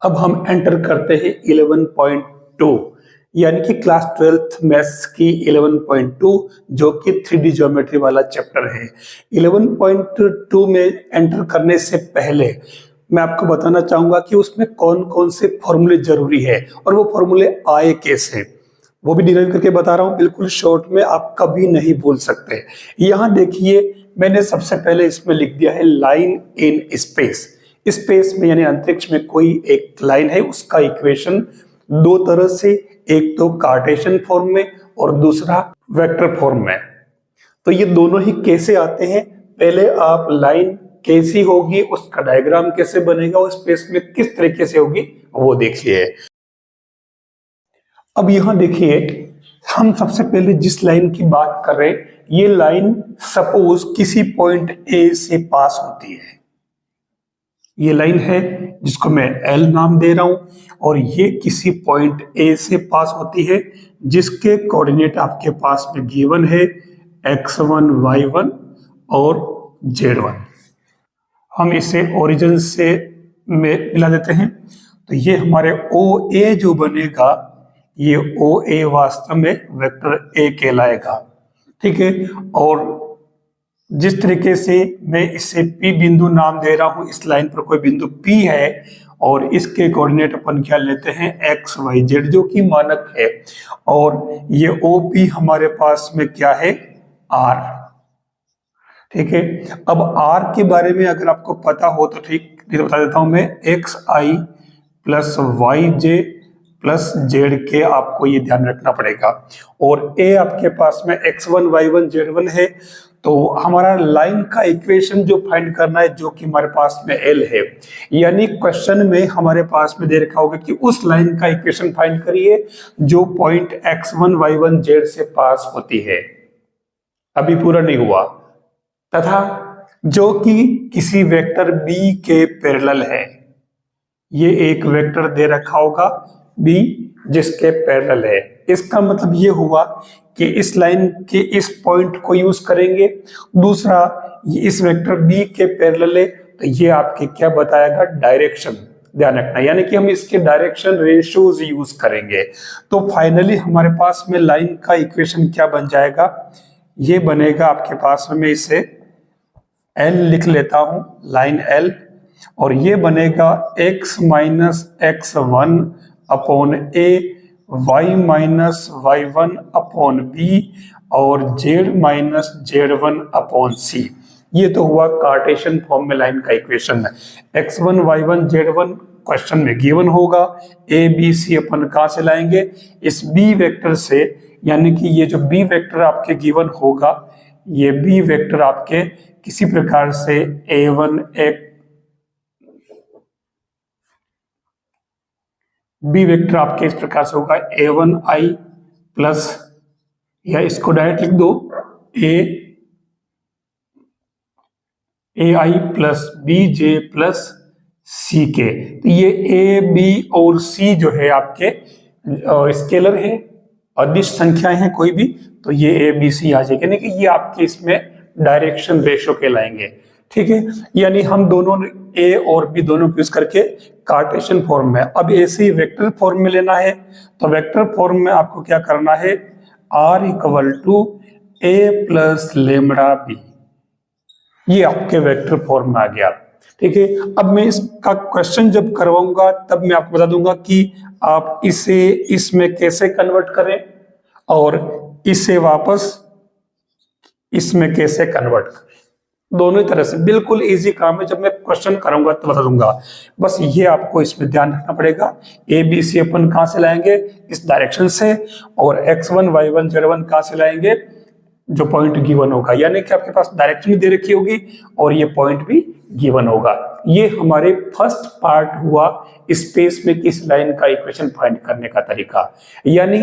अब हम एंटर करते हैं 11.2 यानी कि क्लास 12th मैथ्स की 11.2 जो कि 3D ज्योमेट्री वाला चैप्टर है। 11.2 में एंटर करने से पहले मैं आपको बताना चाहूंगा कि उसमें कौन कौन से फॉर्मूले जरूरी है और वो फॉर्मूले आए कैसे, वो भी डिराइव करके बता रहा हूं बिल्कुल शॉर्ट में, आप कभी नहीं भूल सकते। यहां देखिए मैंने सबसे पहले इसमें लिख दिया है लाइन इन स्पेस। स्पेस में यानी अंतरिक्ष में कोई एक लाइन है, उसका इक्वेशन दो तरह से, एक तो कार्टेशियन फॉर्म में और दूसरा वेक्टर फॉर्म में। तो ये दोनों ही कैसे आते हैं, पहले आप लाइन कैसी होगी, उसका डायग्राम कैसे बनेगा, और स्पेस में किस तरीके से होगी वो देखिए। अब यहां देखिए हम सबसे पहले जिस लाइन की बात कर रहे हैं, ये लाइन सपोज किसी पॉइंट ए से पास होती है। ये लाइन है जिसको मैं L नाम दे रहा हूं और ये किसी पॉइंट A से पास होती है जिसके कोऑर्डिनेट आपके पास में गिवन है x1, y1 और z1। हम इसे ओरिजिन से मिला देते हैं तो ये हमारे OA जो बनेगा, ये OA वास्तव में वेक्टर A कहलाएगा, ठीक है। और जिस तरीके से मैं इसे P बिंदु नाम दे रहा हूं, इस लाइन पर कोई बिंदु P है और इसके कोऑर्डिनेट अपन क्या लेते हैं x, y, z जो कि मानक है, और ये OP हमारे पास में क्या है R, ठीक है। अब R के बारे में अगर आपको पता हो तो ठीक, नहीं तो बता देता हूं मैं, xi plus yj plus zk, आपको ये ध्यान रखना पड़ेगा। और A आपके पास में x1, y1, z1 है, तो हमारा लाइन का इक्वेशन जो फाइंड करना है जो कि हमारे पास में L है, यानी क्वेश्चन में हमारे पास में दे रखा होगा कि उस लाइन का इक्वेशन फाइंड करिए जो पॉइंट x1, y1, z से पास होती है, अभी पूरा नहीं हुआ, तथा जो कि किसी वेक्टर B के पैरेलल है। ये एक वेक्टर दे रखा होगा B जिसके पैरेलल है, इसका मतलब ये हुआ कि इस लाइन के इस पॉइंट को यूज करेंगे। दूसरा, ये इस वेक्टर B के पैरेलल है तो ये आपके क्या बताएगा, डायरेक्शन, ध्यान रखना, यानी कि हम इसके डायरेक्शन रेशियोज यूज करेंगे। तो फाइनली हमारे पास में लाइन का इक्वेशन क्या बन जाएगा, ये बनेगा आपके पास में, मैं इसे L लिख लेता हूं, लाइन L, और ये बनेगा x minus x1 upon a, y minus y1 upon b और z minus z1 upon c। ये तो हुआ कार्टेशियन फॉर्म में लाइन का इक्वेशन है। x1, y1, z1 क्वेश्चन में गिवन होगा, a b c अपन कहां से लाएंगे, इस b वेक्टर से, यानी कि ये जो b वेक्टर आपके गिवन होगा, ये b वेक्टर आपके किसी प्रकार से a1 बी वेक्टर आपके इस प्रकार से होगा a1i प्लस, या इसको डायरेक्ट लिख दो ai plus bj plus ck। तो ये a b और c जो है आपके स्केलर है, अदिश संख्याएं हैं कोई भी, तो ये a b c आ जाएगा, यानी कि ये आपके इसमें डायरेक्शन रेशियो कहलाएंगे, ठीक है। यानी हम दोनों A और B दोनों यूज करके कार्टेशियन फॉर्म में, अब ऐसे ही वेक्टर फॉर्म में लेना है, तो वेक्टर फॉर्म में आपको क्या करना है, R equal to A plus lambda B, ये आपके वेक्टर फॉर्म में आ गया, ठीक है। अब मैं इसका क्वेश्चन जब करवाऊंगा तब मैं आपको बता दूंगा कि आप इसे इसमें कैसे कन्वर्ट करें और इसे वापस इसमें कैसे कन्वर्ट करें, दोनों तरह से बिल्कुल इजी काम है। जब मैं क्वेश्चन करूंगा तो बता दूंगा, बस ये आपको इसमें ध्यान रखना पड़ेगा। ए बी सी अपन कहां से लाएंगे, इस डायरेक्शन से, और x1, y1, z1 कहां से लाएंगे, जो पॉइंट गिवन होगा, यानी कि आपके पास डायरेक्शन दे रखी होगी और ये पॉइंट भी गिवन होगा। ये हमारे फर्स्ट पार्ट हुआ स्पेस में किस लाइन का इक्वेशन फाइंड करने का तरीका, यानी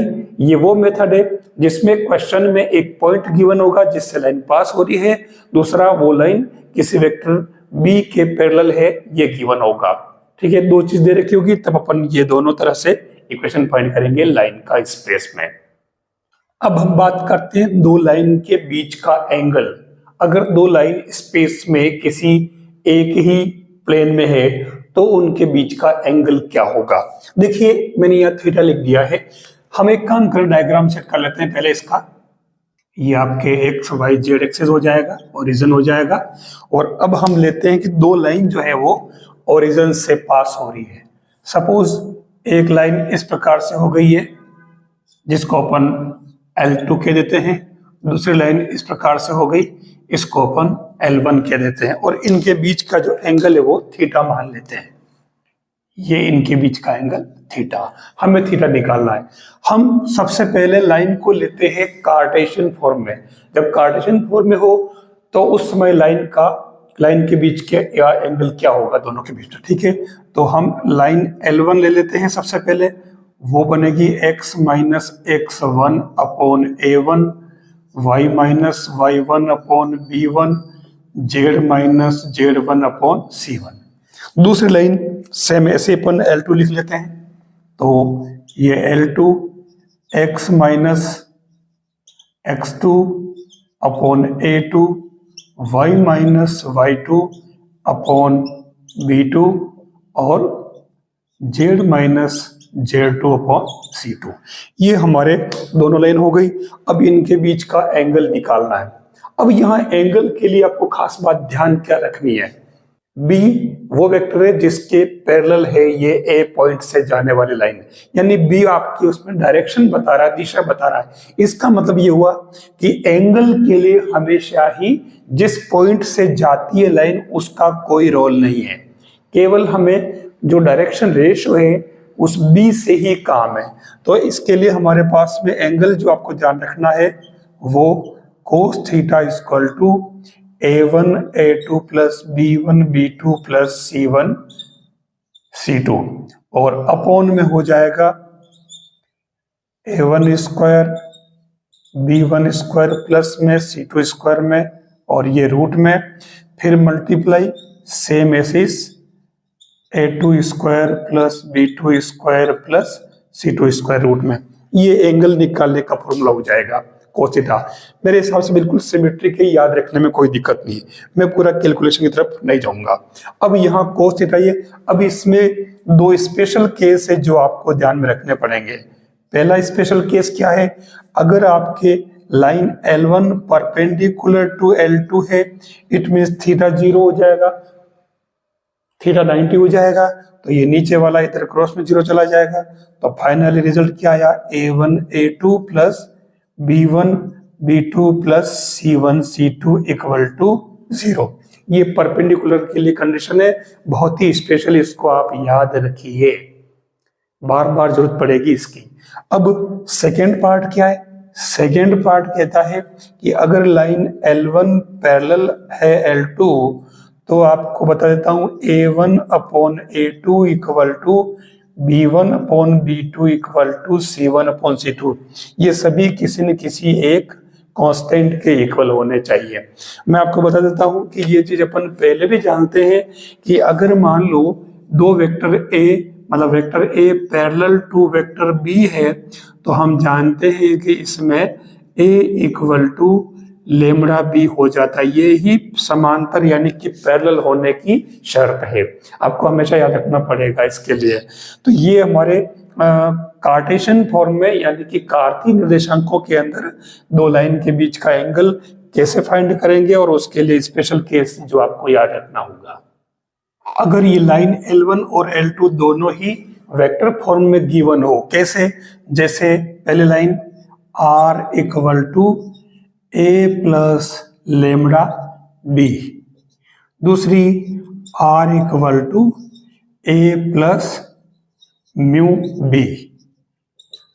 ये वो मेथड है जिसमें क्वेश्चन में एक पॉइंट गिवन होगा जिससे लाइन पास हो रही है, दूसरा वो लाइन किसी वेक्टर बी के पैरेलल है, ये गिवन होगा, ठीक है। दो चीज दे रखी होगी तब अपन ये दोनों तरह से इक्वेशन फाइंड करेंगे लाइन का स्पेस में। अब हम बात करते हैं दो लाइन के बीच का एंगल। अगर दो लाइन स्पेस में किसी एक ही प्लेन में है तो उनके बीच का एंगल क्या होगा। देखिए मैंने यहाँ थीटा लिख दिया है। हम एक काम करें, डायग्राम सेट कर लेते हैं पहले इसका। ये आपके एक्स वाई जेड एक्सेस हो जाएगा, ओरिजिन हो जाएगा। और अब हम लेते हैं कि दो लाइन जो है वो ओरिजिन से पास हो रही है। सपोज एक लाइन इस प्रकार से हो गई है जिसको अपन L2 कह देते हैं, दूसरी लाइन इस प्रकार से हो गई, इसको अपन L1 कह देते हैं, और इनके बीच का जो एंगल है वो थीटा मान लेते हैं। ये इनके बीच का एंगल थीटा, हमें थीटा निकालना है। हम सबसे पहले लाइन को लेते हैं कार्टेशियन फॉर्म में। जब कार्टेशियन फॉर्म में हो तो उस समय लाइन के बीच के या एंगल क्या होगा दोनों के बीच में, ठीक है। तो हम लाइन L1 ले लेते हैं सबसे पहले, वो बनेगी x minus x1 upon A1, y minus y1 upon B1, z minus z1 upon C1। दूसरी लाइन सेम ऐसे अपन L2 लिख लेते हैं, तो ये L2 x minus x2 upon A2, y minus y2 upon B2 और z minus Z2 upon C2। ये हमारे दोनों लाइन हो गई। अब इनके बीच का एंगल निकालना है। अब यहाँ एंगल के लिए आपको खास बात ध्यान क्या रखनी है, B वो वेक्टर है जिसके पैरेलल है ये A पॉइंट से जाने वाली लाइन, यानी B आपकी उसमें डायरेक्शन बता रहा है, दिशा बता रहा है। इसका मतलब ये हुआ कि एंगल के लिए हमेशा ही जिस पॉइंट से जाती है लाइन उसका कोई रोल नहीं है, केवल हमें जो डायरेक्शन रेशियो है उस B से ही काम है। तो इसके लिए हमारे पास में एंगल जो आपको ध्यान रखना है वो cos theta equal to A1 A2 plus B1 B2 plus C1 C2, और अपॉन में हो जाएगा A1 square B1 square plus में C2 स्क्वायर में, और ये रूट में, फिर multiply same axis A2 square plus B2 square plus C2 square root में। ये एंगल निकालने का फॉर्मूला हो जाएगा cos थीटा। मेरे हिसाब से बिल्कुल सिमेट्रिक है, याद रखने में कोई दिक्कत नहीं है, मैं पूरा कैलकुलेशन की तरफ नहीं जाऊंगा। अब यहाँ cos थीटा ये, अब इसमें दो स्पेशल केस है जो आपको ध्यान में रखने पड़ेंगे। पहला स्पेशल केस क्या है, अगर आपके line L1 perpendicular to L2 है, इट मीन्स थीटा 0 हो जाएगा, थीटा 90 हो जाएगा, तो ये नीचे वाला इधर क्रॉस में 0 चला जाएगा। तो फाइनली रिजल्ट क्या आया, A1 A2 plus B1 B2 plus C1 C2 equal to 0। ये परपेंडिकुलर के लिए कंडीशन है, बहुत ही स्पेशल, इसको आप याद रखिए, बार बार जरूरत पड़ेगी इसकी। अब सेकेंड पार्ट क्या है, सेकेंड पार्ट कहता है कि अगर लाइन L1 पैरेलल है L2, तो आपको बता देता हूं A1 upon A2 equal to B1 upon B2 equal to C1 upon C2। ये सभी किसी न किसी एक कांस्टेंट के इक्वल होने चाहिए। मैं आपको बता देता हूं कि ये चीज अपन पहले भी जानते हैं कि अगर मान लो दो वेक्टर A, मतलब vector A parallel to vector B है, तो हम जानते हैं कि इसमें A equal to lambda B हो जाता है। ये ही समांतर यानी कि पैरेलल होने की शर्त है, आपको हमेशा याद रखना पड़ेगा इसके लिए। तो ये हमारे कार्टेशियन फॉर्म में यानी कि कार्तीय निर्देशांकों के अंदर दो लाइन के बीच का एंगल कैसे फाइंड करेंगे, और उसके लिए स्पेशल केस जो आपको याद रखना होगा। अगर ये लाइन L1 और L2 दोनों ही वेक्टर फॉर्म में गिवन हो, कैसे, जैसे पहले line R equal to A plus lambda B, दूसरी R equal to A plus mu B,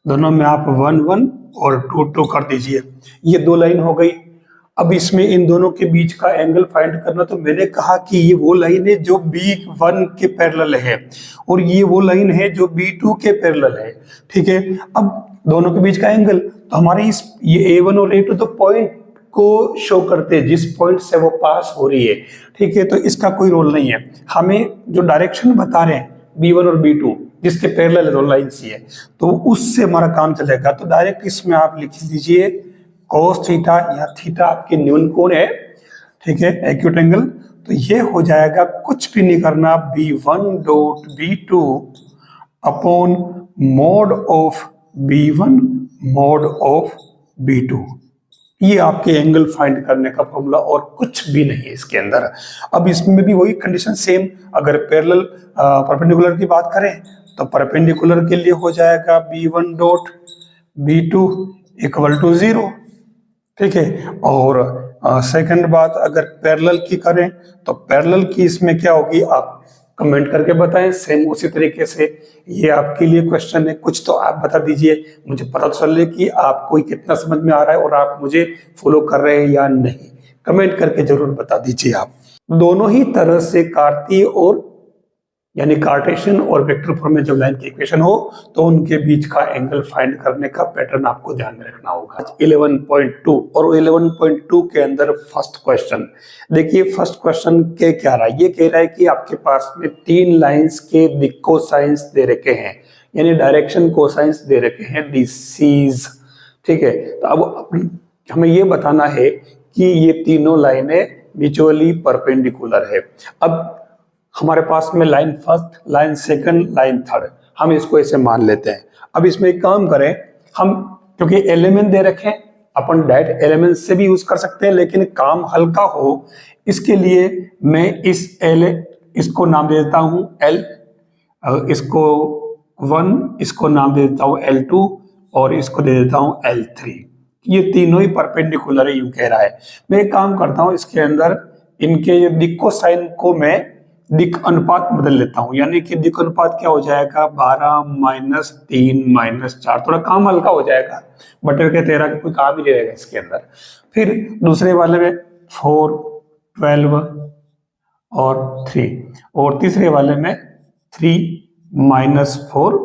दोनों में आप 1 1 और 2 2 कर दीजिए। ये दो लाइन हो गई। अब इसमें इन दोनों के बीच का एंगल फाइंड करना, तो मैंने कहा कि ये वो लाइन है जो B1 के पैरेलल है और ये वो लाइन है जो B2 के पैरेलल है, ठीक है। अब दोनों के बीच का एंगल, तो हमारे ये A1 और A2 तो पॉइंट को शो करते हैं जिस पॉइंट से वो पास हो रही है, ठीक है। तो इसका कोई रोल नहीं है, हमें जो डायरेक्शन बता रहे हैं B1 और B2 जिसके पैरेलल दो लाइन सी है, तो उससे हमारा काम चलेगा। तो डायरेक्ट इसमें आप लिख लीजिए cos थीटा, या थीटा आपके न्यून कोण है, ठीक है, एक्यूट एंगल। तो ये हो जाएगा कुछ भी नहीं करना, B1 dot B2 upon mod of B1 mod of B2। ये आपके एंगल फाइंड करने का फॉर्मूला और कुछ भी नहीं है इसके अंदर। अब इसमें भी वही कंडीशन सेम, अगर पैरेलल परपेंडिकुलर की बात करें तो परपेंडिकुलर के लिए हो जाएगा B1 dot B2 equal to 0, ठीक है। और सेकंड बात अगर पैरेलल की करें तो पैरेलल की इसमें क्या होगी, आप कमेंट करके बताएं। सेम उसी तरीके से ये आपके लिए क्वेश्चन है, कुछ तो आप बता दीजिए, मुझे पता चले कि आपको कितना समझ में आ रहा है और आप मुझे फॉलो कर रहे हैं या नहीं। कमेंट करके जरूर बता दीजिए। आप दोनों ही तरह से कार्तीय और यानी कार्टेशियन और वेक्टर फॉर्म में जब लाइन की इक्वेशन हो तो उनके बीच का एंगल फाइंड करने का पैटर्न आपको ध्यान में रखना होगा। 11.2 और 11.2 के अंदर फर्स्ट क्वेश्चन देखिए। फर्स्ट क्वेश्चन के क्या रहा है, ये कह रहा है कि आपके पास में 3 लाइंस के दिक् कोसाइंस दे रखे हैं, यानी डायरेक्शन कोसाइंस दे रखे हैं दिस, ठीक है। तो अब हमें ये बताना है कि ये तीनों लाइनें म्यूचुअली परपेंडिकुलर है। अब हमारे पास में line first, line second, line third, हम इसको ऐसे मान लेते हैं। अब इसमें एक काम करें हम, क्योंकि एलिमेंट दे रखे हैं, अपन डायरेक्ट एलिमेंट से भी यूज कर सकते हैं, लेकिन काम हल्का हो इसके लिए मैं इसको नाम दे देता हूं L, इसको 1, इसको नाम दे देता हूं L2 और इसको दे देता हूं L3। ये तीनों ही परपेंडिकुलर है यूं कह रहा है। मैं एक काम करता हूं, इसके अंदर इनके ये दिक् कोसाइन को मैं दिक् अनुपात बदल लेता हूं, यानी कि दिक् अनुपात क्या हो जाएगा 12 माइनस 3 माइनस 4, थोड़ा काम हल्का हो जाएगा, बटे के 13 का कोई काम ही नहीं रहेगा इसके अंदर। फिर दूसरे वाले में 4 12 और 3, और तीसरे वाले में 3 माइनस 4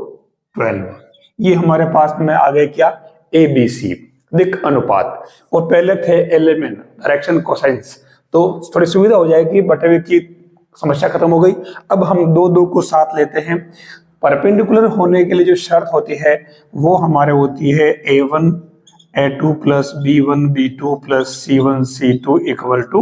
12। ये हमारे पास में आ गए क्या, ABC दिक् अनुपात। और पहले थे एलिमेंट डायरेक्शन कोसाइंस, तो थोड़ी सुविधा हो जाएगी, बटे की समस्या खत्म हो गई। अब हम दो को साथ लेते हैं। परपेंडिकुलर होने के लिए जो शर्त होती है वो हमारे होती है A1 A2 plus B1 B2 plus C1 C2 equal to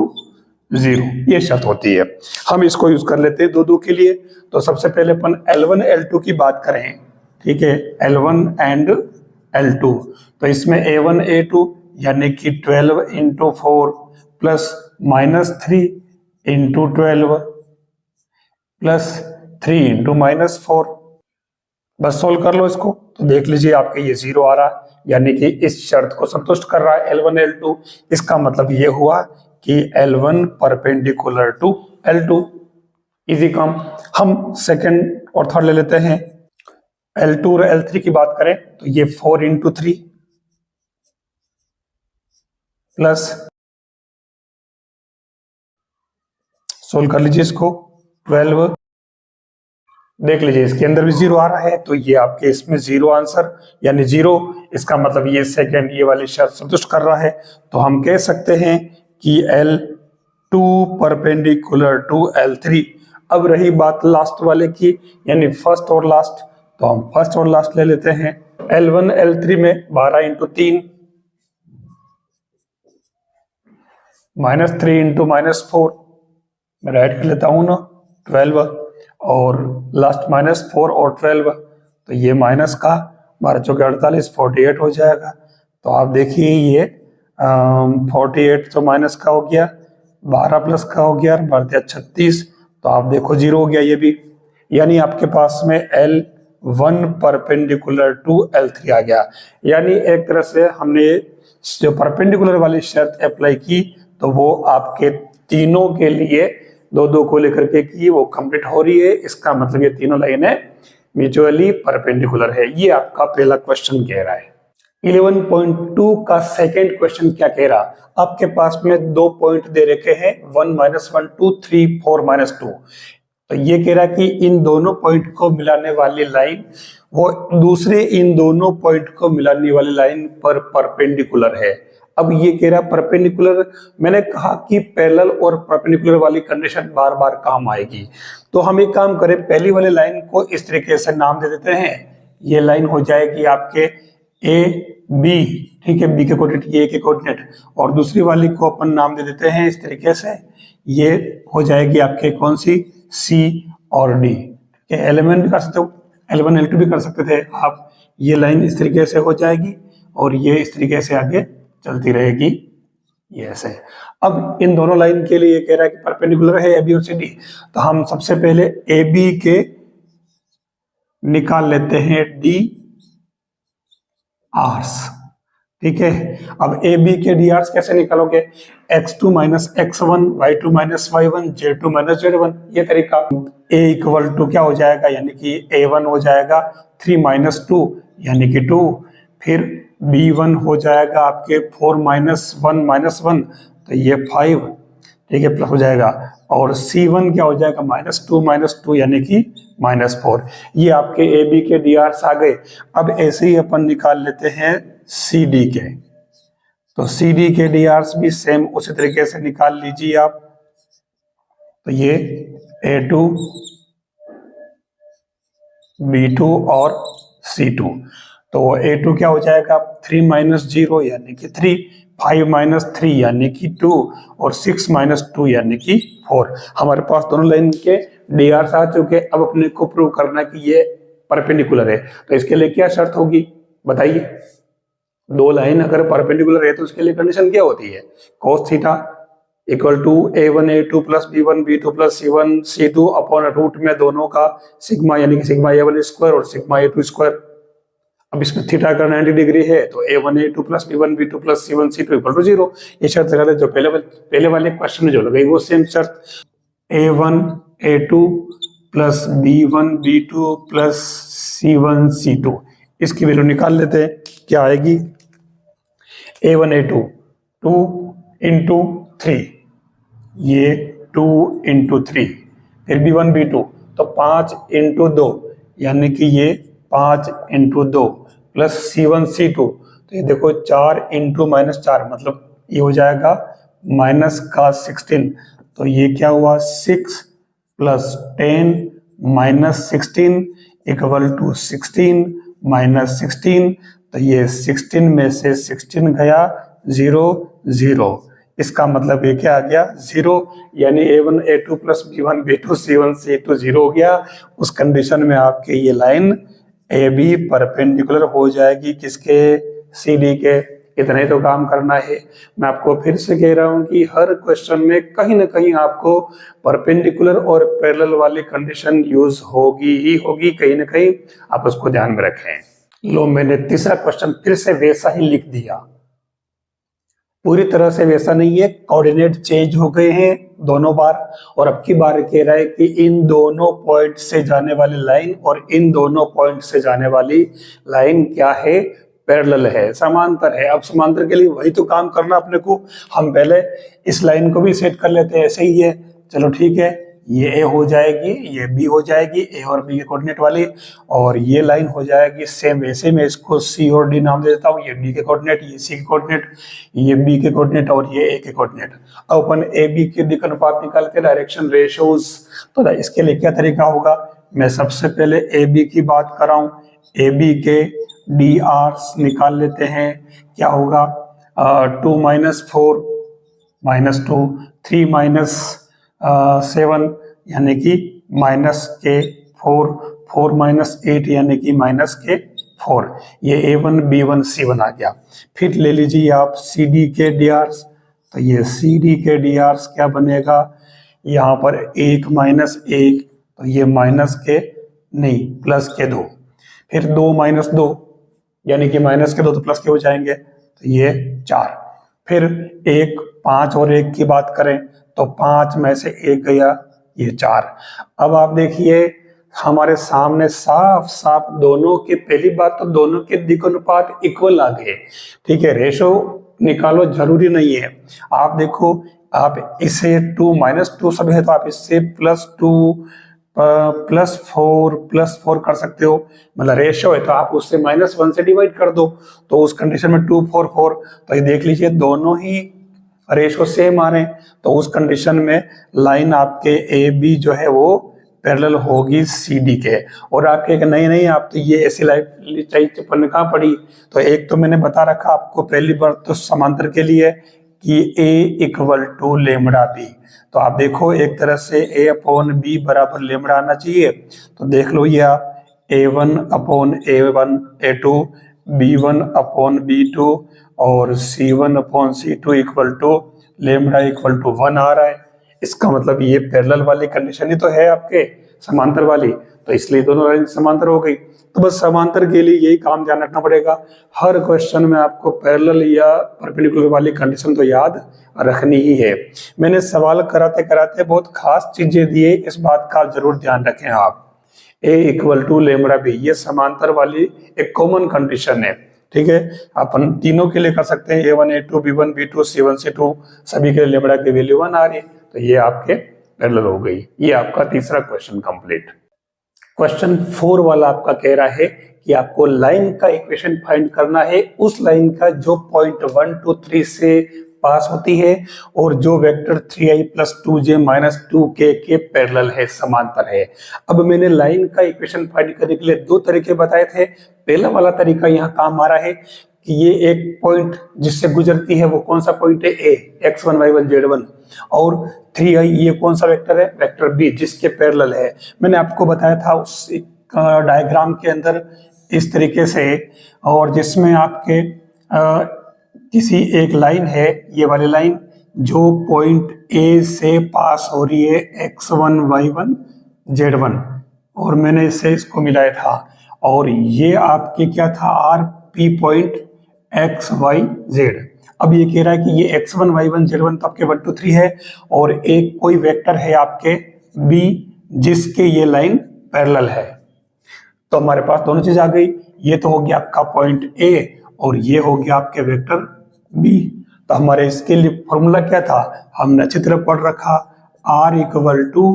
0, ये शर्त होती है। हम इसको यूज कर लेते हैं दो के लिए। तो सबसे पहले अपन L1 L2 की बात करें, ठीक है, L1 एंड L2, तो इसमें A1 A2 यानी कि 12 into 4 plus minus 3 into 12 plus 3 into minus 4, बस सोल्व कर लो इसको तो देख लीजिए आपके ये 0 आ रहा है, यानी कि इस शर्त को संतुष्ट कर रहा है L1 L2। इसका मतलब ये हुआ कि L1 perpendicular to L2। Easy काम। हम सेकंड और थर्ड ले लेते हैं। L2 और L3 की बात करें तो ये 4 इंटू 3 प्लस, सोल्व कर लीजिए इसको, 12, देख लीजिए इसके अंदर भी 0 आ रहा है, तो ये आपके इसमें 0 आंसर, यानी 0। इसका मतलब ये सेकंड ये वाली शर्त संतुष्ट कर रहा है। तो हम कह सकते हैं कि L2 परपेंडिकुलर टू L3। अब रही बात लास्ट वाले की, यानी फर्स्ट और लास्ट, तो हम फर्स्ट और लास्ट ले लेते हैं। L1 L3 में 12 इंटू 3 माइनस 3 इंटू माइनस 4, मैं राइट कर लेता हूं ना, 12 और लास्ट माइनस 4 और 12, तो ये माइनस का 12 चौके 48 48 हो जाएगा। तो आप देखिए ये 48 तो माइनस का हो गया, 12 प्लस का हो गया, 12 36, तो आप देखो 0 हो गया ये भी, यानी आपके पास में L1 परपेंडिकुलर टू L3 आ गया। यानी एक तरह से हमने जो परपेंडिकुलर वाली शर्त अप्लाई की तो वो आपके तीनों के लिए दो को लेकर के की, वो कंप्लीट हो रही है। इसका मतलब ये तीनों लाइनें म्यूचुअली परपेंडिकुलर है। ये आपका पहला क्वेश्चन कह रहा है। 11.2 का सेकंड क्वेश्चन क्या कह रहा, आपके पास में 2 पॉइंट दे रखे हैं, 1 -1 2 3 4 -2। तो ये कह रहा है कि इन दोनों पॉइंट को मिलाने वाली लाइन वो दूसरे इन दोनों पॉइंट को मिलाने वाली लाइन पर परपेंडिकुलर है। अब ये कह रहा है परपेंडिकुलर, मैंने कहा कि पैरेलल और परपेंडिकुलर वाली कंडीशन बार बार काम आएगी। तो हम एक काम करें, पहली वाली लाइन को इस तरीके से नाम दे देते हैं, ये लाइन हो जाएगी आपके ए बी, ठीक है, बी के कोऑर्डिनेट, ए के कोऑर्डिनेट, और दूसरी वाली को अपन नाम दे देते हैं इस तरीके से, ये हो जाएगी आपके कौन सी, सी और डी। एलिमेंट भी कर सकते हो, L1 L2 भी कर सकते थे आप। ये लाइन इस तरीके से हो जाएगी और ये इस तरीके से आगे चलती रहेगी, ये ऐसे। अब इन दोनों लाइन के लिए ये कह रहा है कि परपेंडिकुलर है ए बी और सी डी, तो हम सबसे पहले ए बी के निकाल लेते हैं डी आर्स, ठीक है। अब ए बी के डी आर्स कैसे निकालोगे, x2 minus x1, y2 minus y1, z2 minus z1, ये तरीका। a इक्वल टू क्या हो जाएगा, यानी कि a1 हो जाएगा 3 माइनस 2 यानी कि 2, फिर b1 हो जाएगा आपके 4 माइनस 1 माइनस 1, तो ये 5, ठीक है, प्लस हो जाएगा। और c1 क्या हो जाएगा, माइनस 2 यानी कि -4। ये आपके ए बी के डी आर्स आ गए। अब ऐसे ही अपन निकाल लेते हैं सी डी के, तो सी डी के डी आर्स भी सेम उसी तरीके से निकाल लीजिए आप। तो ये A2, B2 और C2, तो A2 क्या हो जाएगा, 3 माइनस 0 यानी कि 3, 5 माइनस 3 यानी कि 2 और 6 माइनस 2 यानी कि 4। हमारे पास दोनों लाइन के डी आर्स आ चुके। अब अपने को प्रूव करना है कि ये परपेंडिकुलर है, तो इसके लिए क्या शर्त होगी बताइए। दो लाइन अगर परपेंडिकुलर है तो उसके लिए कंडीशन क्या होती है, cos theta equal to a1 a2 plus b1 b2 plus c1 c2 upon root में दोनों का सिग्मा, यानी कि सिग्मा a1 स्क्वायर और सिग्मा a2 स्क्वायर। अब इसमें थीटा का 90 डिग्री है तो a1 a2 plus b1 b2 plus c1 c2 equal to 0। ये शर्त लगा जो पहले वाले क्वेश्चन में जो लगाई वो सेम शर्त, a1 a2 plus b1 b2 plus c1 c2, इसकी वैल्यू निकाल लेते हैं। क्या आएगी, a1 a2 2 इंटू 3, ये 2 इंटू 3, फिर b1 b2 तो 5 इंटू 2 यानी कि ये 5 इंटू 2 प्लस c1 c2, तो ये देखो 4 इंटू -4 मतलब ये हो जाएगा माइनस का 16, तो ये क्या हुआ 6 plus 10 minus 16 equal to 16 minus 16, तो ये 16 में से 16 गया 0 0, इसका मतलब ये क्या आ गया 0, यानी a1 a2 plus b1 b2 c1 c2 0 हो गया। उस कंडीशन में आपके ये लाइन ए बी परपेंडिकुलर हो जाएगी किसके, सी डी के। इतना ही तो काम करना है। मैं आपको फिर से कह रहा हूं कि हर क्वेश्चन में कहीं ना कहीं आपको परपेंडिकुलर और पैरेलल वाली कंडीशन यूज होगी ही होगी, कहीं ना कहीं आप उसको ध्यान में रखें। लो मैंने तीसरा क्वेश्चन फिर से वैसा ही लिख दिया, पूरी तरह से वैसा नहीं है, कोऑर्डिनेट चेंज हो गए हैं दोनों बार। और अब की बार कह रहा है कि इन दोनों पॉइंट से जाने वाली लाइन और इन दोनों पॉइंट से जाने वाली लाइन क्या है, पैरेलल है, समांतर है। अब समांतर के लिए वही तो काम करना अपने को। हम पहले इस लाइन को भी सेट कर लेते हैं, ऐसे ही है, चलो ठीक है, ये ए हो जाएगी, ये बी हो जाएगी, ए और बी के कोऑर्डिनेट वाली, और ये लाइन हो जाएगी सेम वैसे। मैं इसको सी और डी नाम दे देता हूँ, ये डी के कोऑर्डिनेट, ये सी के कोऑर्डिनेट, ये बी के कोऑर्डिनेट और ये ए के कोऑर्डिनेट। अब अपन ए बी के दिक् अनुपात निकाल के डायरेक्शन रेशियोज, तो इसके लिए क्या तरीका होगा, मैं सबसे पहले ए बी की बात कर रहा हूँ, ए बी के डी आर्स निकाल लेते हैं। क्या होगा 2 माइनस 4 माइनस 2, 3 माइनस 7 यानी कि माइनस के 4, 4 माइनस 8 यानी कि माइनस के 4, ये A1 B1 C1 आ गया। फिर ले लीजिए आप CD के डी आर्स, तो ये CD के डी आर्स क्या बनेगा, यहाँ पर 1 माइनस 1, तो ये माइनस के नहीं प्लस के 2, फिर 2 माइनस 2 यानी कि माइनस के 2 तो प्लस के हो जाएंगे, तो ये 4, फिर 1 5 और 1 की बात करें तो 5 में से 1 गया, ये 4। अब आप देखिए हमारे सामने साफ साफ दोनों के, पहली बात तो दोनों के दिक् अनुपात इक्वल आ गए, ठीक है, रेशो निकालो जरूरी नहीं है। आप देखो, आप इसे 2 माइनस 2 सब है तो आप इससे +2 +4 कर सकते हो, मतलब रेशो है तो आप उससे -1 से डिवाइड कर दो, तो उस कंडीशन में 2 4 4, तो ये देख लीजिए दोनों ही रेशो सेम आ रहे हैं, तो उस कंडीशन में लाइन आपके ए बी जो है वो पैरेलल होगी सी डी के। और आपके नहीं आप तो ये ऐसी लाइन चाहिए पढ़ने कहाँ पड़ी, तो एक तो मैंने बता रखा आपको पहली बार तो समांतर के लिए कि ए इक्वल टू लेमड़ा बी। तो आप देखो एक तरह से ए अपॉन बी बराबर लेमड़ा आना चाहिए। तो देख लो ये आप A1 upon A1 A2, B1 upon B2 और C1 upon C2 equal to lambda equal to 1 आ रहा है। इसका मतलब ये पैरेलल वाली कंडीशन ही तो है आपके, समांतर वाली, तो इसलिए दोनों लाइन समांतर हो गई। तो बस समांतर के लिए यही काम ध्यान रखना पड़ेगा, हर क्वेश्चन में आपको पैरेलल या परपेंडिकुलर वाली कंडीशन तो याद रखनी ही है। मैंने सवाल कराते कराते बहुत खास चीजें दिए, इस बात का जरूर ध्यान रखें आप। ए इक्वल टू लेमड़ा बी, ये समांतर वाली एक कॉमन कंडीशन है, ठीक है। अपन तीनों के लिए कर सकते हैं, A1 A2 B1 B2 C1 C2, सभी के लिए लेमड़ा की वैल्यू 1 आ रही है, तो ये आपके पैरेलल हो गई। ये आपका तीसरा क्वेश्चन कंप्लीट। क्वेश्चन 4 वाला आपका कह रहा है कि आपको लाइन का इक्वेशन फाइंड करना है, उस लाइन का जो पॉइंट 1 2 3 से पास होती है और जो वेक्टर 3i + 2j - 2k के पैरेलल है, समांतर है। अब मैंने लाइन का इक्वेशन फाइंड करने के लिए दो तरीके बताए थे। पहला वाला तरीका यहाँ काम आ रहा है कि ये एक पॉइंट जिससे गुजरती है वो कौन सा पॉइंट है, ए, x1 y1 z1, और 3i ये कौन सा वेक्टर है, वेक्टर बी, जिसके पैरेलल है। मैंने आपको बताया था उस डायग्राम के अंदर इस तरीके से, और जिसमें आपके किसी एक लाइन है, ये वाली लाइन जो पॉइंट ए से पास हो रही है x1 y1 z1, और मैंने इससे इसको मिलाया था, और ये आपके क्या था, R P point x y z। अब ये कह रहा है कि ये x1 y1 z1 तो आपके 1 2 3 है, और एक कोई वेक्टर है आपके b जिसके ये लाइन पैरेलल है। तो हमारे पास दोनों चीज आ गई, ये तो हो गया आपका पॉइंट a और ये हो गया आपके वेक्टर b। तो हमारे इसके लिए फॉर्मूला क्या था, हमने अच्छी तरह पढ़ रखा, r equal to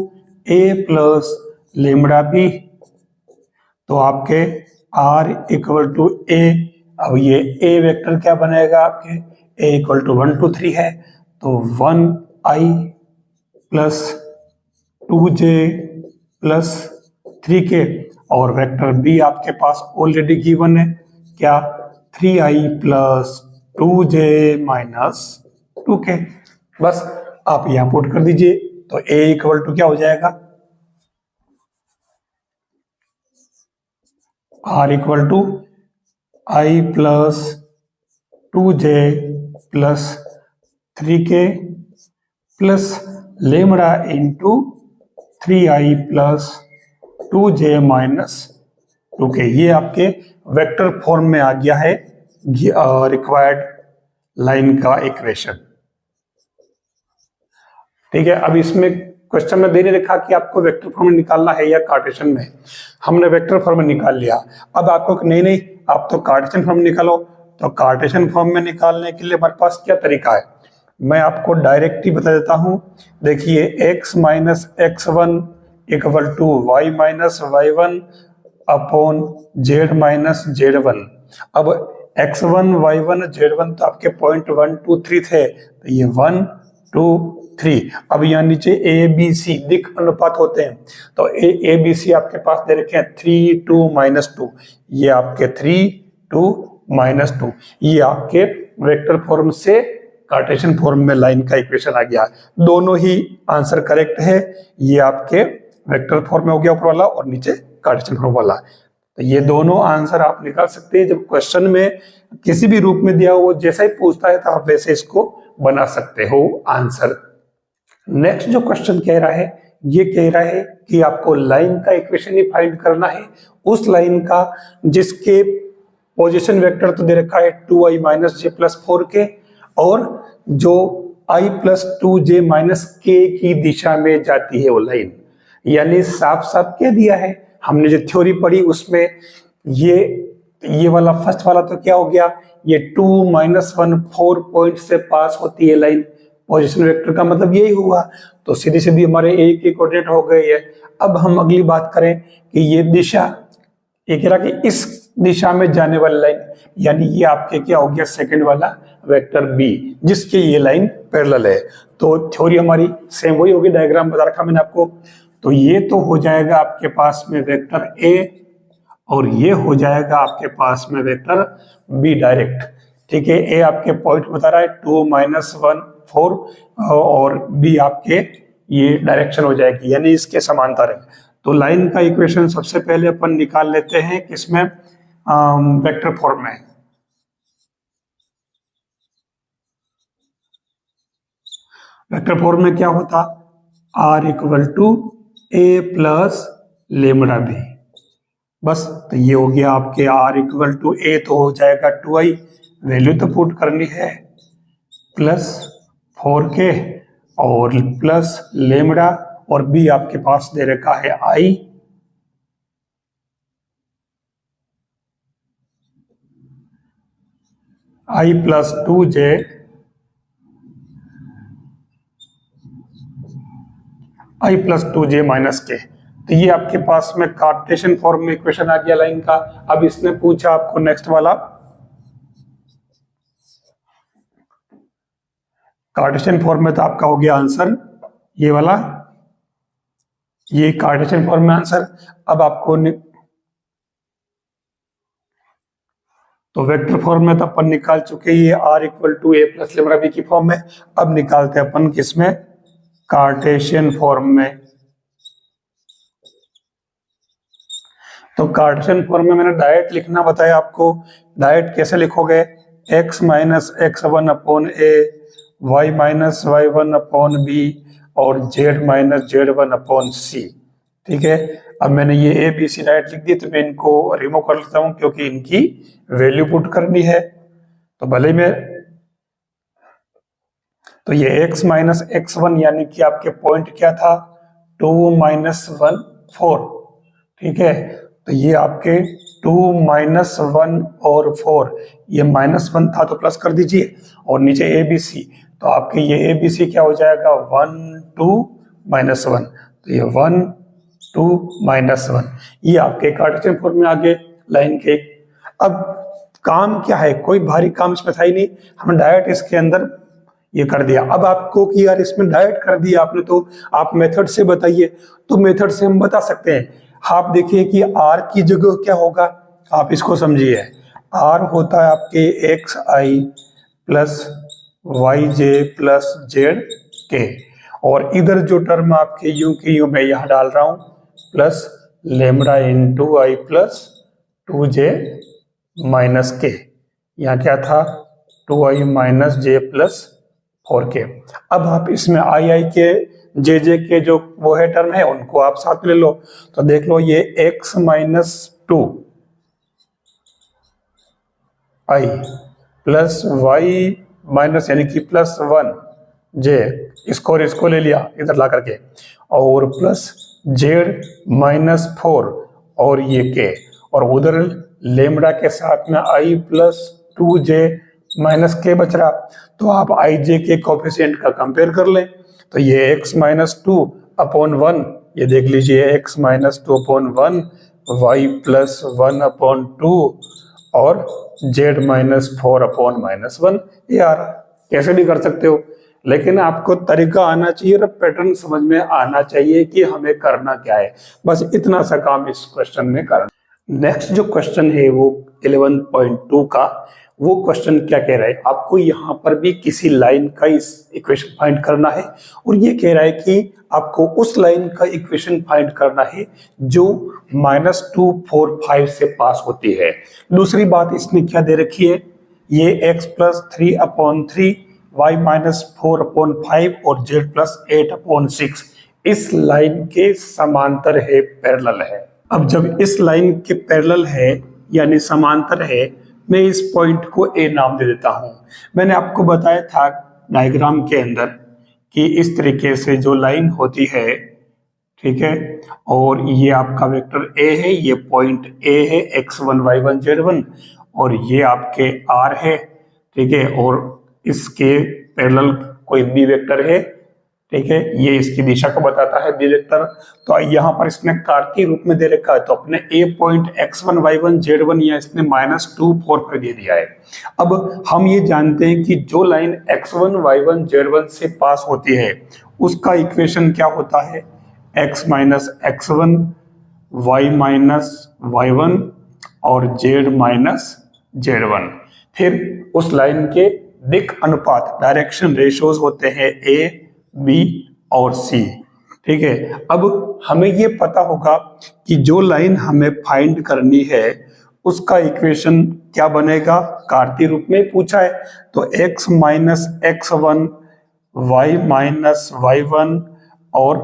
a plus lambda B. तो आपके r इक्वल टू a, अब ये a वेक्टर क्या बनेगा आपके, a इक्वल टू 1 2 3 है, तो 1i plus 2j plus 3k, और वेक्टर b आपके पास ऑलरेडी गिवन है क्या, 3i plus 2j minus 2k। बस आप यहां पुट कर दीजिए, तो a इक्वल टू क्या हो जाएगा, r equal to i plus 2j plus 3k plus lambda into 3i plus 2j minus 2k। ये आपके वेक्टर फॉर्म में आ गया है रिक्वायर्ड लाइन का इक्वेशन, ठीक है। अब इसमें क्वेश्चन में दे नहीं रखा कि आपको वेक्टर फॉर्म में निकालना है या कार्टेशियन में, हमने वेक्टर फॉर्म में निकाल लिया। अब आपको नहीं आप तो कार्टेशियन फॉर्म निकालो, तो कार्टेशियन फॉर्म में निकालने के लिए हमारे पास क्या तरीका है, मैं आपको डायरेक्ट ही बता देता हूं। देखिए x minus x1 equal to y minus y1 upon z minus z1। अब x1 y1 z1 तो आपके पॉइंट 1 2 3 थे, तो ये 1 2 3। अब यहाँ नीचे a b c दिक् अनुपात होते हैं, तो a b c आपके पास दे रखे हैं 3 2 -2, ये आपके 3 2 -2, ये आपके वेक्टर फॉर्म से कार्टेशियन फॉर्म में लाइन का इक्वेशन आ गया। दोनों ही आंसर करेक्ट है, ये आपके वेक्टर फॉर्म में हो गया ऊपर वाला और नीचे कार्टेशियन फॉर्म वाला। तो ये दोनों आंसर आप निकाल सकते हैं। जब क्वेश्चन में किसी भी रूप में दिया हो, जैसा ही पूछता है तो आप वैसे इसको बना सकते हो आंसर। नेक्स्ट जो क्वेश्चन कह रहा है, ये कह रहा है कि आपको लाइन का इक्वेशन ही फाइंड करना है, उस लाइन का जिसके पोजीशन वेक्टर तो दे रखा है 2i minus j plus 4k, और जो i plus 2j minus k की दिशा में जाती है वो लाइन। यानी साफ साफ क्या दिया है, हमने जो थ्योरी पढ़ी उसमें ये वाला फर्स्ट वाला तो क्या हो गया, ये 2 -1 4 पॉइंट से पास होती है लाइन, पोजीशन वेक्टर का मतलब यही हुआ। तो सीधी सीधी हमारे ए के कोऑर्डिनेट हो गए है। अब हम अगली बात करें कि ये दिशा, ये कह रहा कि इस दिशा में जाने वाली लाइन, यानी ये आपके क्या हो गया, सेकंड वाला वेक्टर बी जिसके ये लाइन पैरेलल है। तो थ्योरी हमारी सेम वही होगी, डायग्राम बता रखा मैंने आपको। तो ये तो हो जाएगा आपके पास में वेक्टर ए, और ये हो जाएगा आपके पास में वेक्टर बी डायरेक्ट, ठीक है। ए आपके पॉइंट बता रहा है 2 - 1 4 और बी आपके ये डायरेक्शन हो जाएगी, यानी इसके समांतर है। तो लाइन का इक्वेशन सबसे पहले अपन निकाल लेते हैं किसमें, वेक्टर फॉर्म में। वेक्टर फॉर्म में क्या होता, R equal to A plus lambda B, बस। तो ये हो गया आपके आर इक्वल टू ए तो हो जाएगा 2i, वैल्यू तो पुट करनी है, प्लस 4k और प्लस लेमड़ा, और बी आपके पास दे रखा है i, i plus 2j i plus 2j minus के। तो ये आपके पास में कार्टेशियन फॉर्म में इक्वेशन आ गया लाइन का। अब इसने पूछा आपको नेक्स्ट वाला, कार्टेशियन फॉर्म में तो आपका हो गया आंसर ये वाला, ये कार्टेशियन फॉर्म में आंसर। अब आपको तो वेक्टर फॉर्म में तो अपन निकाल चुके, ये R equal to A plus lambda B की फॉर्म में। अब निकालते हैं अपन किसमें, कार्टेशियन फॉर्म में। तो कार्टेशियन फॉर्म में मैंने डायरेक्ट लिखना बताया आपको। डायरेक्ट कैसे लिखोगे, x minus x1 upon A, y minus y1 upon B और z minus z1 upon C. ठीक है। अब मैंने ये ए बी सी डायरेक्ट लिख दी, तो मैं इनको रिमूव कर लेता हूं क्योंकि इनकी वैल्यू पुट करनी है। तो भले में तो ये x माइनस x1 यानी कि आपके पॉइंट क्या था, 2 - 1 4। ठीक है। तो ये आपके 2 - 1 और 4, ये -1 था तो प्लस कर दीजिए, और नीचे ए बी सी, तो आपके ये ए बी सी क्या हो जाएगा, 1 2 -1। तो ये 1 2 -1, ये आपके कार्टेशियन फॉर्म में आ गए लाइन के। अब काम क्या है, कोई भारी काम इसमें था ही नहीं, हम डायरेक्ट इसके अंदर ये कर दिया। अब आपको कि यार इसमें डायरेक्ट कर दिया आपने, तो आप मेथड से बताइए। तो मेथड से हम बता सकते हैं। आप देखिए कि r की जगह क्या होगा, आप इसको समझिए। r होता है आपके xi plus yj plus zk, और इधर जो टर्म आपके यूं की यूं मैं यहां डाल रहा हूं, plus lambda into i plus 2j minus k। यहाँ क्या था, 2i minus j plus 4k। अब आप इसमें i के जे के जो वो है टर्म है, उनको आप साथ ले लो। तो देख लो, ये x minus 2 i plus y minus यानी कि प्लस 1 j, इसको और इसको ले लिया इधर ला करके, और प्लस z माइनस 4 और ये k, और उधर लेमड़ा के साथ में i प्लस 2j माइनस के बच रहा। तो आप i j के कोफिशिएंट का कंपेयर कर लें। तो ये x माइनस 2 अपॉन 1, ये देख लीजिए x minus 2 upon 1, y plus 1 upon 2 और z माइनस 4 अपॉन -1, ये आ रहा। कैसे भी कर सकते हो, लेकिन आपको तरीका आना चाहिए और पैटर्न समझ में आना चाहिए कि हमें करना क्या है। बस इतना सा काम इस क्वेश्चन में करना। नेक्स्ट जो क्वेश्चन है वो 11.2 का, वो क्वेश्चन क्या कह रहा है, आपको यहाँ पर भी किसी लाइन का इस इक्वेशन फाइंड करना है, और ये कह रहा है कि आपको उस लाइन का इक्वेशन फाइंड करना है जो -2 4 5 से पास होती है। दूसरी बात इसने क्या दे रखी है, ये x plus 3 upon 3, y minus 4 upon 5 और z प्लस 8 अपॉन 6 इस लाइन के समांतर है, पैरेलल है। अब जब इस लाइन के पैरेलल है यानी समांतर है, मैं इस पॉइंट को ए नाम दे देता हूं। मैंने आपको बताया था डायग्राम के अंदर कि इस तरीके से जो लाइन होती है, ठीक है, और ये आपका वेक्टर ए है, ये पॉइंट ए है, x1 y1 z1, और ये आपके r है, ठीक है, और इसके पैरेलल कोई बी वेक्टर है, ठीक है, ये इसकी दिशा को बताता है बी वेक्टर। तो यहाँ पर इसने कार्तीय रूप में दे रखा है, तो अपने ए पॉइंट x1 y1 z1 या इसने -2 4 पर दे दिया है। अब हम ये जानते हैं कि जो लाइन x1 y1 z1 से पास होती है उसका इक्वेशन क्या होता है, x minus x1 y minus y1 और z माइनस z1। फिर उस लाइन के दिक अनुपात डायरेक्शन रेशियोज होते हैं ए, बी और सी। ठीक है, अब हमें ये पता होगा कि जो लाइन हमें फाइंड करनी है उसका इक्वेशन क्या बनेगा, कार्तीय रूप में पूछा है तो x minus x1, y minus y1 और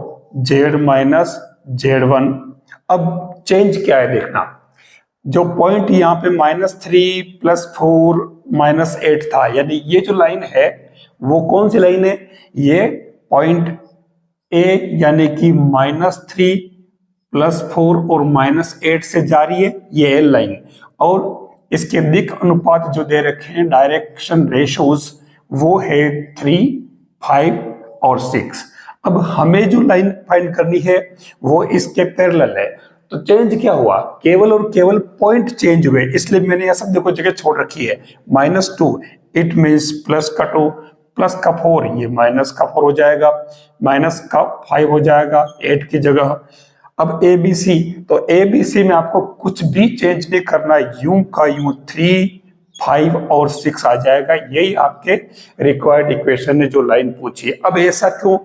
z माइनस z1। अब चेंज क्या है देखना, जो पॉइंट यहाँ पे -3 +4 -8 था, यानी ये जो लाइन है वो कौन सी लाइन है, ये पॉइंट ए यानी कि -3 +4 और -8 से जा रही है ये एल लाइन, और इसके दिक अनुपात जो दे रखे हैं डायरेक्शन रेशोज वो है 3, 5 और 6। अब हमें जो लाइन फाइंड करनी है वो इसके पैरेलल है, तो चेंज क्या हुआ, केवल और केवल पॉइंट चेंज हुए, इसलिए मैंने यह सब देखो जगह छोड़ रखी है। -2 इट मीन्स प्लस का 2 प्लस का 4 ये माइनस का 4 हो जाएगा, माइनस का 5 हो जाएगा 8 की जगह। अब ए बी सी, तो ए बी सी में आपको कुछ भी चेंज नहीं करना, यूं का यूं 3, 5 और 6 आ जाएगा, यही आपके रिक्वायर्ड इक्वेशन ने जो लाइन पूछी है। अब ऐसा क्यों,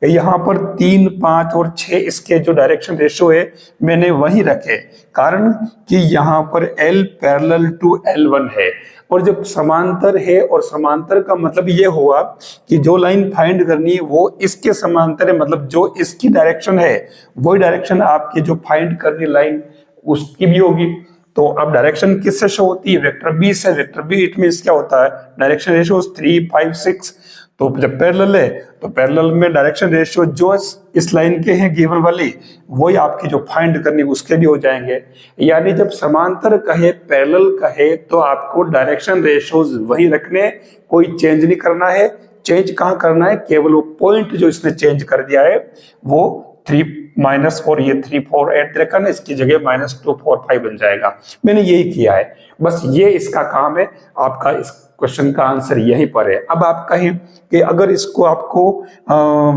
यहाँ पर 3, 5 और 6 इसके जो डायरेक्शन रेशियो है मैंने वही रखे, कारण कि यहाँ पर L पैरेलल टू L1 है, और जब समांतर है, और समांतर का मतलब ये हुआ कि जो लाइन फाइंड करनी है वो इसके समांतर है, मतलब जो इसकी डायरेक्शन है वही डायरेक्शन आपकी जो फाइंड करनी लाइन उसकी भी होगी। तो अब डायरेक्शन किससे शो होती है, वेक्टर बी से। वेक्टर बी इट मींस क्या होता है, डायरेक्शन रेशियो 3, 5, 6। तो जब पैरेलल है तो पैरेलल में डायरेक्शन रेशियो जो इस लाइन के हैं गिवन वाली वही आपकी जो फाइंड करनी उसके भी हो जाएंगे। यानी जब समांतर कहे, पैरेलल कहे, तो आपको डायरेक्शन रेशियोज वही रखने, कोई चेंज नहीं करना है। चेंज कहाँ करना है, केवल वो पॉइंट जो इसने चेंज कर दिया है वो 3, -4 ये 3, 4, 8 रखा ना, इसकी जगह -2, 4, 5 बन जाएगा। मैंने यही किया है, बस ये इसका काम है। आपका इस क्वेश्चन का आंसर यहीं पर है। अब आप कहें कि अगर इसको आपको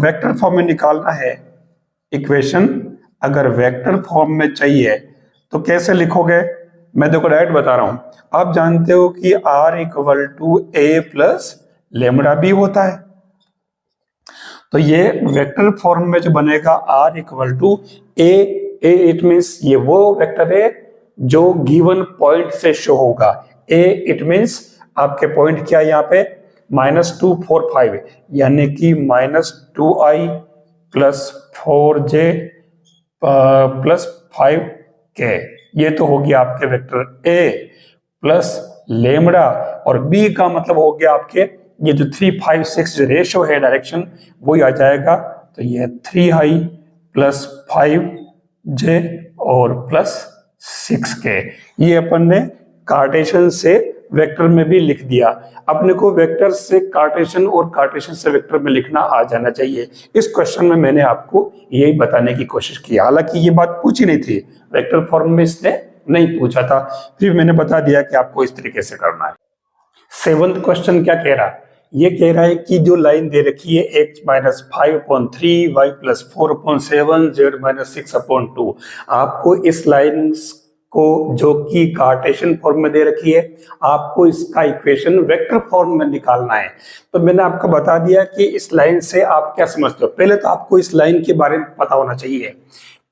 वेक्टर फॉर्म में निकालना है, इक्वेशन अगर वेक्टर फॉर्म में चाहिए तो कैसे लिखोगे, मैं देखो डायरेक्ट बता रहा हूं। आप जानते हो कि R = A + λ b होता है, तो ये वेक्टर फॉर्म में जो बनेगा R = A इट मीन्स ये वो वेक्टर है जो गिवन पॉइंट से शो होगा। A इट मीन्स आपके पॉइंट क्या है यहाँ पे, -2, 4, 5, यानी कि -2i + 4j + 5k, ये तो होगी आपके वेक्टर A प्लस लेमड़ा, और B का मतलब हो गया आपके ये जो 3, 5, 6 जो रेशो है डायरेक्शन वही आ जाएगा। तो ये 3i + 5j और +6k, ये अपन ने कार्टेशियन से वेक्टर में भी लिख दिया। अपने को वेक्टर से कार्टेशियन और कार्टेशियन से वेक्टर में लिखना आ जाना चाहिए। इस क्वेश्चन में मैंने आपको यही बताने की कोशिश की, हालांकि ये बात पूछी नहीं थी, वेक्टर फॉर्म में इसने नहीं पूछा था, फिर मैंने बता दिया कि आपको इस तरीके से करना है। 7th क्वेश्चन क्या कह रहा है, ये कह रहा है कि जो लाइन दे रखी है x - 5/3, y + 4/7, z - 6/2, आपको इस लाइन को जो कि कार्टेशियन फॉर्म में दे रखी है, आपको इसका इक्वेशन वेक्टर फॉर्म में निकालना है। तो मैंने आपको बता दिया कि इस लाइन से आप क्या समझते हो। पहले तो आपको इस लाइन के बारे में पता होना चाहिए।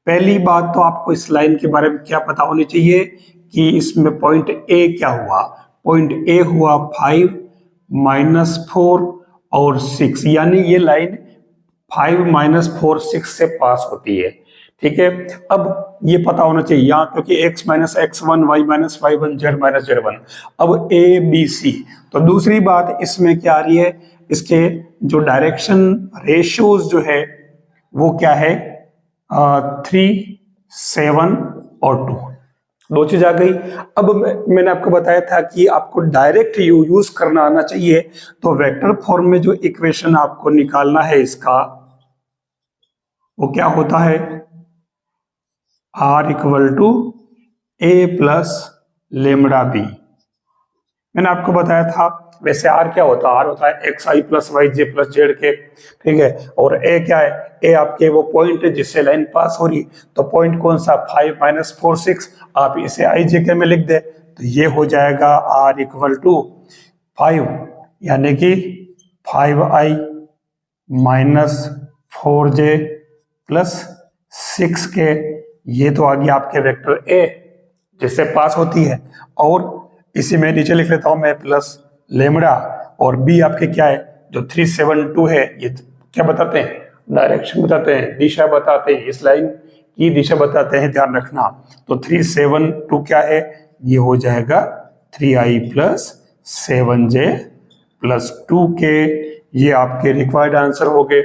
पहली बात तो आपको इस लाइन के बारे में क्या पता होनी चाहिए कि इसमें पॉइंट ए क्या हुआ, पॉइंट ए हुआ 5, -4 और 6, यानी ये लाइन 5, -4, 6 से पास होती है। ठीक है, अब ये पता होना चाहिए यहाँ, क्योंकि x - x1, y - y1, z - z1। अब ए बी सी, तो दूसरी बात इसमें क्या आ रही है, इसके जो डायरेक्शन रेशियोज जो है वो क्या है, 3, 7 और 2, दो चीज आ गई। अब मैंने आपको बताया था कि आपको डायरेक्ट यूज करना आना चाहिए, तो वेक्टर फॉर्म में जो इक्वेशन आपको निकालना है इसका, वो क्या होता है, R = A + λb। मैंने आपको बताया था वैसे आर क्या होता है, आर होता है एक्स आई प्लस वाई जे प्लस जेड के, ठीक है। और ए क्या है, ए आपके वो पॉइंट है जिससे लाइन पास हो रही, तो पॉइंट कौन सा 5 - 4 6, आप इसे आई जे के में लिख दे तो ये हो जाएगा आर इक्वल टू 5, यानी कि 5i minus 4j plus 6k, ये तो आ गया आपके वेक्टर ए जिससे पास होती है। और इसी में नीचे लिख लेता हूं मैं प्लस लेमड़ा, और बी आपके क्या है जो 372 है, ये क्या बताते हैं, डायरेक्शन बताते हैं, दिशा बताते हैं, इस लाइन की दिशा बताते हैं, ध्यान रखना। तो 372 क्या है, ये हो जाएगा 3i plus 7j plus 2k, ये आपके रिक्वायर्ड आंसर हो गए।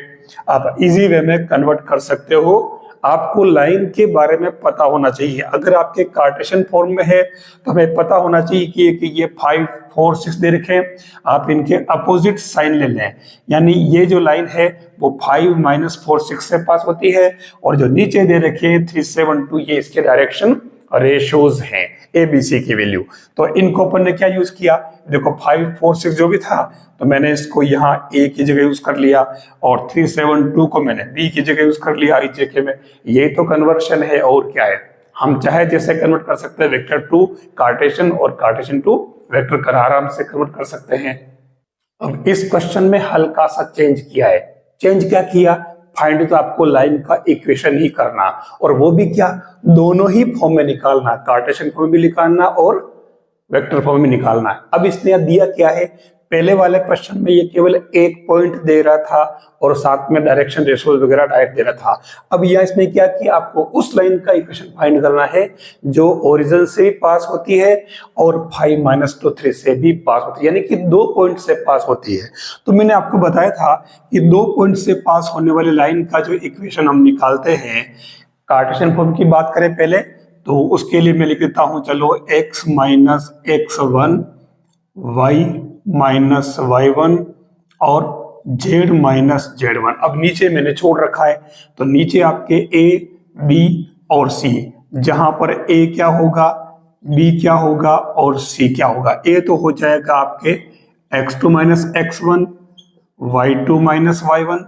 आप इजी वे में कन्वर्ट कर सकते हो। आपको लाइन के बारे में पता होना चाहिए। अगर आपके कार्टेशियन फॉर्म में है तो हमें पता होना चाहिए कि ये 5 4 6 दे रखे हैं, आप इनके अपोजिट साइन ले लें, यानी ये जो लाइन है वो 5 - 4 6 से पास होती है, और जो नीचे दे रखे हैं 372 ये इसके डायरेक्शन रेशोज हैं, ABC की वैल्यू। तो इनको अपन ने क्या यूज किया, देखो 5 4 6 जो भी था तो मैंने इसको यहाँ A की जगह यूज कर लिया, और 372 को मैंने B की जगह यूज कर लिया IJK में। ये तो कन्वर्शन है, और क्या है, हम चाहे जैसे कन्वर्ट कर सकते हैं, वेक्टर टू कार्टेशियन और कार्टेशियन टू वेक्टर कर आराम से कन्वर्ट कर सकते हैं। अब इस क्वेश्चन में हल्का सा चेंज किया है। चेंज क्या किया, फाइंड तो आपको लाइन का इक्वेशन ही करना, और वो भी क्या, दोनों ही फॉर्म में निकालना, कार्टेशियन फॉर्म में भी निकालना और वेक्टर फॉर्म में निकालना है। अब इसने दिया क्या है, पहले वाले क्वेश्चन में ये केवल एक पॉइंट दे रहा था और साथ में डायरेक्शन रेशोज वगैरह डायरेक्ट दे रहा था। अब यह इसने क्या किया, आपको उस लाइन का इक्वेशन फाइंड करना है जो ओरिजिन से भी पास होती है और 5 - 3 से भी पास होती है, यानी कि 2 पॉइंट से पास होती है। तो मैंने आपको बताया था कि 2 पॉइंट से पास होने वाली लाइन का जो इक्वेशन हम निकालते हैं, कार्टेशियन फॉर्म की बात करें पहले, तो उसके लिए मैं लिख देता हूं, चलो x - x1 y - y1 और z - z1। अब नीचे मैंने छोड़ रखा है, तो नीचे आपके a b और c, जहां पर a क्या होगा, b क्या होगा और c क्या होगा। a तो हो जाएगा आपके x2 - x1, y2 - y1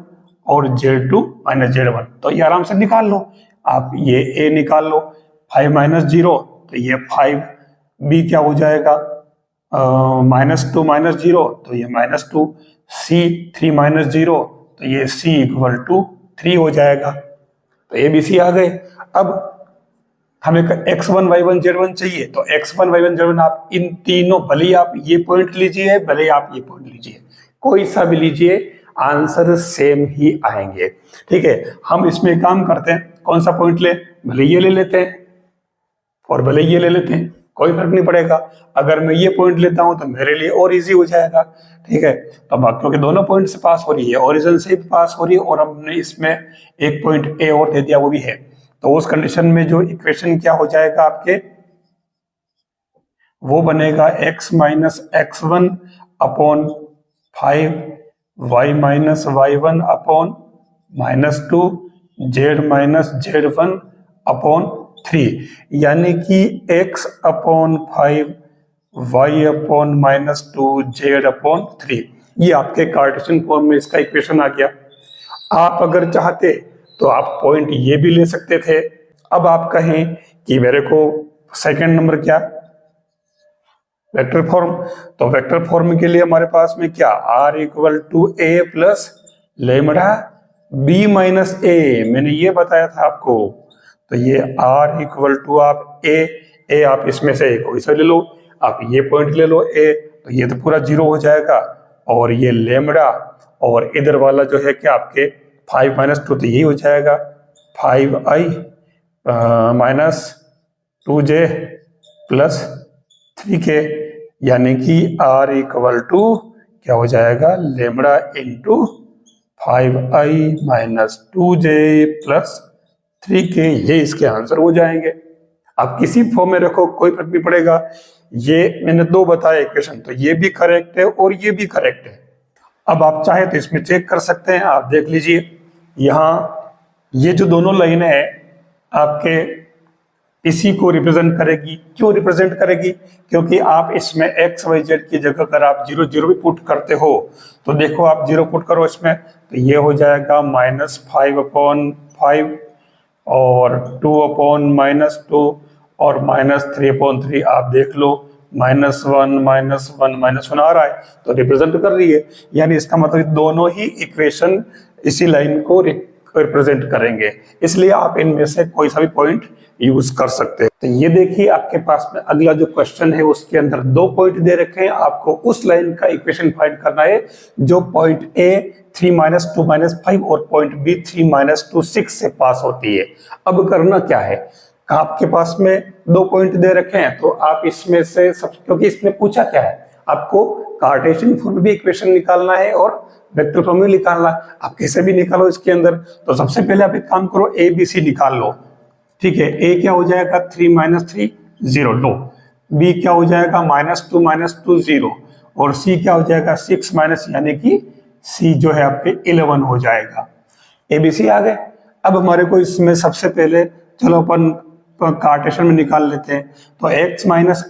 और z2 - z1। तो ये आराम से निकाल लो, आप ये a निकाल लो, 5 - 0 तो ये 5, b क्या हो जाएगा -2 - 0 तो ये -2, c 3 - 0 तो ये c = 3 हो जाएगा। तो ABC आ गए। अब हमें x1 y1 z1 चाहिए, तो x1 y1 z1 आप इन तीनों, भले ही आप ये पॉइंट लीजिए, भले ही आप ये पॉइंट लीजिए, कोई सा भी लीजिए, आंसर सेम ही आएंगे। ठीक है, हम इसमें काम करते हैं, कौन सा पॉइंट ले, भले ये ले लेते हैं और भले ये ले लेते हैं, कोई फर्क नहीं पड़ेगा। अगर मैं ये पॉइंट लेता हूं तो मेरे लिए और इजी हो जाएगा। ठीक है, तो अब क्योंकि दोनों पॉइंट से पास हो रही है, ओरिजिन से भी पास हो रही है, और हमने इसमें एक पॉइंट ए और दे दिया, वो भी है, तो उस कंडीशन में जो इक्वेशन क्या हो जाएगा आपके, वो बनेगा x - x1 upon 5 y - y1 upon -2 z - z1 upon 3, यानी कि x upon 5 y upon -2 z upon 3। ये आपके कार्टेशियन फॉर्म में इसका इक्वेशन आ गया। आप अगर चाहते तो आप पॉइंट ये भी ले सकते थे। अब आप कहें कि मेरे को सेकंड नंबर क्या, वेक्टर फॉर्म, तो वेक्टर फॉर्म के लिए हमारे पास में क्या, r = a plus lambda b - a, मैंने ये बताया था आपको। तो ये r = आप a आप इसमें से कोई सा ले लो, आप ये पॉइंट ले लो a, तो ये तो पूरा 0 हो जाएगा, और ये लेमड़ा, और इधर वाला जो है क्या आपके 5 - 2 तो यही हो जाएगा 5i -2j प्लस 3k, यानी कि r = क्या हो जाएगा, lambda into 5i - 2j plus 3k, ये इसके आंसर हो जाएंगे। आप किसी फॉर्म में रखो, कोई फर्क नहीं पड़ेगा। ये मैंने 2 बताया इक्वेशन, तो ये भी करेक्ट है और ये भी करेक्ट है। अब आप चाहे तो इसमें चेक कर सकते हैं, आप देख लीजिए, यहाँ ये जो दोनों लाइन है आपके इसी को रिप्रेजेंट करेगी। क्यों रिप्रेजेंट करेगी? क्योंकि आप इसमें एक्स वाई जेड की जगह अगर आप 0 0 भी पुट करते हो तो देखो आप 0 पुट करो इसमें तो ये हो जाएगा -5/5 और 2/-2 और -3/3। आप देख लो -1 आ रहा है तो रिप्रेजेंट कर रही है, यानी इसका मतलब दोनों ही इक्वेशन इसी लाइन को रिप्रेजेंट करेंगे, इसलिए आप इनमें से कोई सा भी पॉइंट यूज कर सकते हैं। तो ये देखिए आपके पास में अगला जो क्वेश्चन है उसके अंदर 2 पॉइंट दे रखे हैं, आपको उस लाइन का इक्वेशन फाइंड करना है जो पॉइंट ए 3 - 2 - 5 और पॉइंट बी 3 - 2 6 से पास होती है। अब करना क्या है, आपके पास में 2 पॉइंट दे रखे हैं तो आप इसमें से सब, क्योंकि इसमें पूछा क्या है, आपको कार्टेशियन फॉर्म में भी इक्वेशन निकालना है और वेक्टर फॉर्म में निकालना है। आप कैसे भी निकालो इसके अंदर। तो सबसे पहले आप एक काम करो, ए बी सी निकाल लो। ठीक है, ए क्या हो जाएगा 3 - 3 0 लो, बी क्या हो जाएगा -2 - 2 0 और सी क्या हो जाएगा 6 माइनस, यानी कि सी जो है आपके 11 हो जाएगा। ए बी सी आ गए। अब हमारे को इसमें सबसे पहले चलो अपन कार्टेशियन में निकाल लेते हैं। तो x -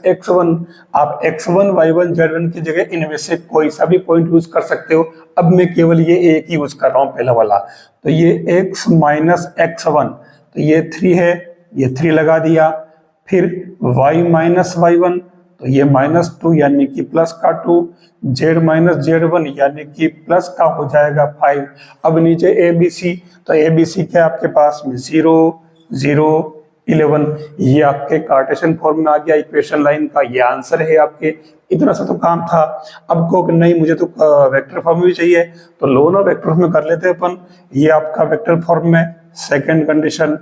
x1, आप x1 y1 z1 की जगह इनमें से कोई सा भी पॉइंट यूज कर सकते हो। अब मैं केवल ये एक ही यूज कर रहा हूं, पहला वाला। तो ये x - x1 तो ये 3 है, ये 3 लगा दिया। फिर y - y1 तो ये -2 यानी कि प्लस का 2, z - z1 यानी कि प्लस का हो जाएगा 5। अब नीचे ए बी सी, तो ए बी सी क्या आपके पास में 0 0 11, ये आपके कार्टेशियन फॉर्म में आ गया इक्वेशन लाइन का, ये आंसर है आपके। इतना सा तो काम था। अब को नहीं मुझे तो वेक्टर फॉर्म में भी चाहिए, तो लो ना वेक्टर फॉर्म में कर लेते हैं अपन। ये आपका वेक्टर फॉर्म में सेकंड कंडीशन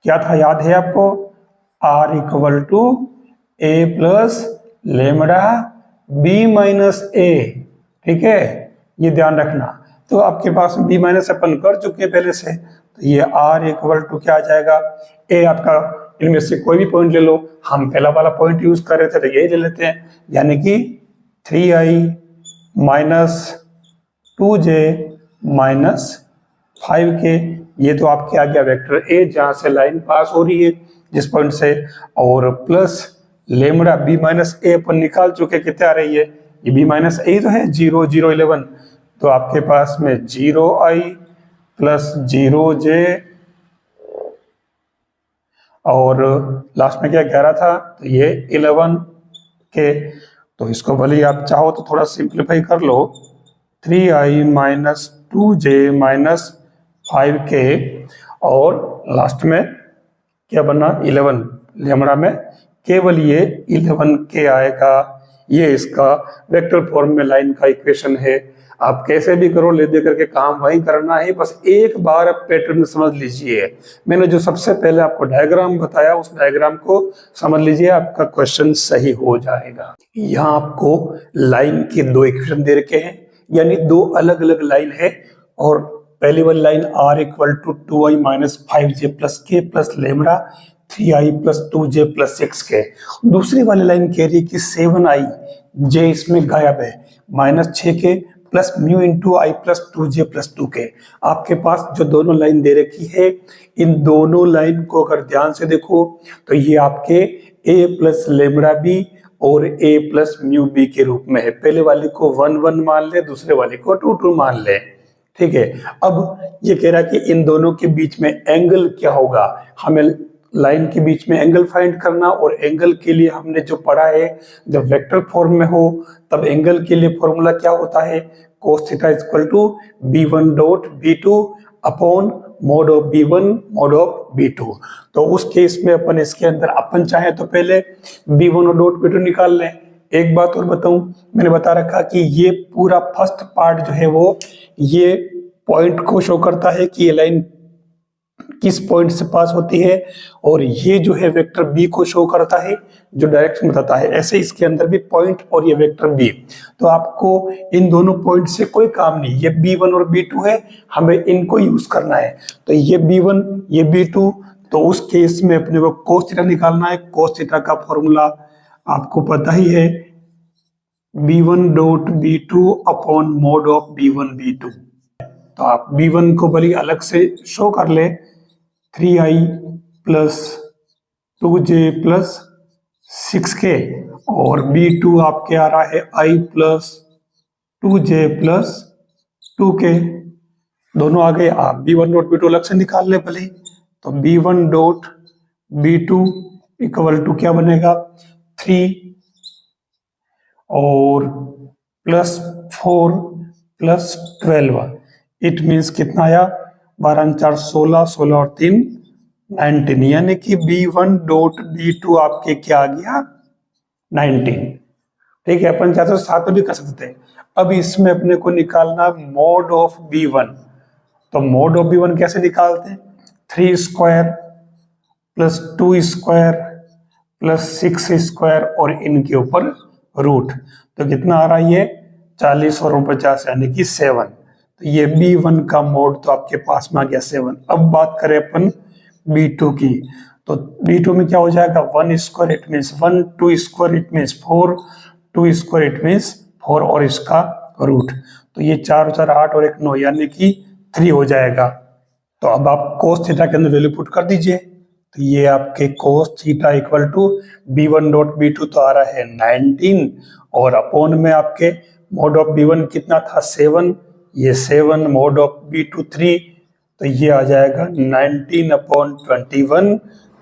क्या था, याद है आपको? R = A + λ b - a। ठीक है, ये ध्यान रखना। तो आपके पास b- अपन कर चुके हैं पहले से, तो ये R = क्या आ जाएगा, a आपका इनमें से कोई भी पॉइंट ले लो। हम पहला वाला पॉइंट यूज कर रहे थे तो यही ले लेते हैं, यानी कि 3i - 2j - 5k। ये तो आपके आ गया वेक्टर ए जहां से लाइन पास हो रही है जिस पॉइंट से, और प्लस लेमड़ा b - a अपन निकाल चुके, कितने आ रही है ये b - a तो है 0 0 11। तो आपके पास में 0i + 0j और लास्ट में क्या 11 था, तो ये 11 के। तो इसको भले आप चाहो तो थोड़ा सिंप्लीफाई कर लो, 3i - 2j - 5k और लास्ट में क्या बना 11, लेमड़ा में केवल ये 11k आएगा। ये इसका वेक्टर फॉर्म में लाइन का इक्वेशन है। आप कैसे भी करो, ले दे करके काम वही करना है, बस एक बार आप पैटर्न समझ लीजिए। मैंने जो सबसे पहले आपको डायग्राम बताया उस डायग्राम को समझ लीजिए, आपका क्वेश्चन सही हो जाएगा। यहाँ आपको लाइन के 2 इक्वेशन दे रखे हैं, यानी 2 अलग अलग लाइन है। और पहली वाली line R = 2i - 5j + k + λ 3i + 2j + 6k। दूसरी वाली लाइन कह रही है कि 7i, j इसमें गायब है, -6k + μ × i + 2j + 2k। आपके पास जो दोनों लाइन दे रखी है, इन दोनों लाइन को अगर ध्यान से देखो तो ये आपके a + λb और a + μb के रूप में है। पहले वाले को 1 1 मान ले, दूसरे वाले को 2 2 मान ले। ठीक है, अब ये कह रहा है कि इन दोनों के बीच में एंगल क्या होगा, हमें लाइन के बीच में एंगल फाइंड करना। और एंगल के लिए हमने जो पढ़ा है, जब वेक्टर फॉर्म में हो तब एंगल के लिए फॉर्मूला क्या होता है, cos θ = b1.b2 upon mod of b1 mod of b2। तो उस केस में अपन इसके अंदर अपन चाहे तो पहले b1.b2 निकाल लें। एक बात और बताऊं, मैंने बता रखा कि ये पूरा फर्स्ट पार्ट जो है वो ये पॉइंट को शो करता है कि ये लाइन किस पॉइंट से पास होती है, और ये जो है वेक्टर बी को शो करता है जो डायरेक्शन बताता है। ऐसे इसके अंदर भी पॉइंट और ये वेक्टर बी। तो आपको इन दोनों पॉइंट से कोई काम नहीं, ये b1 और b2 है, हमें इनको यूज करना है। तो ये b1 ये b2, तो उस केस में अपने को cos θ निकालना है। cos θ का फॉर्मूला आपको पता ही है, b1.b2 upon mod of b1 b2। तो आप b1 को बड़ी अलग से शो कर ले, 3i plus 2j plus 6k और B2 आपके आ रहा है I plus 2j plus 2k। दोनों आ गए। आप B1 डॉट B2 अलग से निकाल ले भले। तो B1 dot B2 equal to क्या बनेगा 3 और प्लस 4 प्लस 12। इट मीन्स कितना आया 12 4 16, 16 और 3 19, यानी कि B1 डॉट B2 आपके क्या आ गया 19। ठीक है, अपन चाहते तो साथ में भी कर सकते हैं। अब इसमें अपने को निकालना मोड ऑफ B1। तो मोड ऑफ B1 कैसे निकालते हैं 3 square plus 2 square plus 6 square और इनके ऊपर रूट। तो कितना आ रहा है ये 40 और 50 यानी कि 7। तो ये B1 का मोड तो आपके पास में आ गया 7। अब बात करें अपन B2 की। तो B2 में क्या हो जाएगा 1 square it means 1, 2 square it means 4, 2 square it means 4 और इसका रूट। तो ये 4 4 8 और 1 9 यानी कि 3 हो जाएगा। तो अब आप कोस थीटा के अंदर वैल्यू पुट कर दीजिए। तो ये आपके cos theta equal to B1 dot B2 तो आ रहा है 19 और अपॉन में आपके मोड ऑफ B1 कितना था 7, ये 7 मोड ऑफ B2 3, तो ये आ जाएगा 19 अपॉन 21।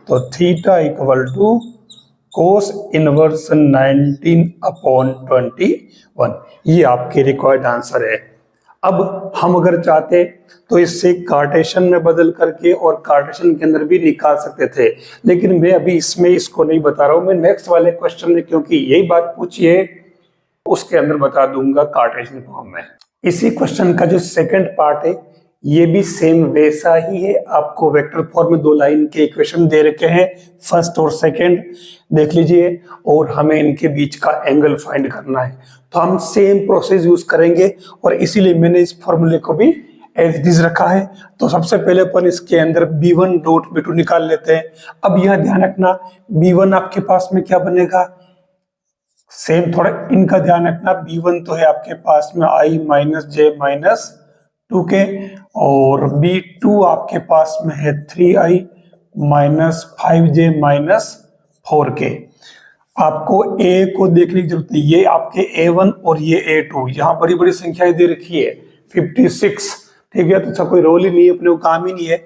तो theta equal to cos inverse 19 upon 21। ये आपके रिक्वायर्ड आंसर है। अब हम अगर चाहते तो इससे कार्टेशियन में बदल करके और कार्टेशियन के अंदर भी निकाल सकते थे, लेकिन मैं अभी इसमें इसको नहीं बता रहा हूं। मैं नेक्स्ट वाले क्वेश्चन में, क्योंकि यही बात पूछी है, उसके अंदर बता दूंगा कार्टेशियन फॉर्म में। इसी क्वेश्चन का जो सेकंड पार्ट है ये भी सेम वैसा ही है। आपको वेक्टर फॉर्म में 2 लाइन के इक्वेशन दे रखे हैं, फर्स्ट और सेकंड, देख लीजिए, और हमें इनके बीच का एंगल फाइंड करना है। तो हम सेम प्रोसेस यूज करेंगे और इसीलिए मैंने इस फॉर्मूले को भी एज इट इज रखा है। तो सबसे पहले अपन इसके अंदर B1 डॉट B2 निकाल लेते हैं। अब यह ध्यान रखना B1 आपके पास में क्या बनेगा, सेम थोड़ा इनका ध्यान रखना। B1 तो है आपके पास में I minus J minus 2k और B2 आपके पास में है 3I minus 5J minus 4k। आपको A को देखने की जरूरत है, ये आपके A1 और ये A2, यहाँ बड़ी बड़ी संख्याएं दे रखी है 56। ठीक है, तो अच्छा कोई रोल ही नहीं है, अपने को काम ही नहीं है।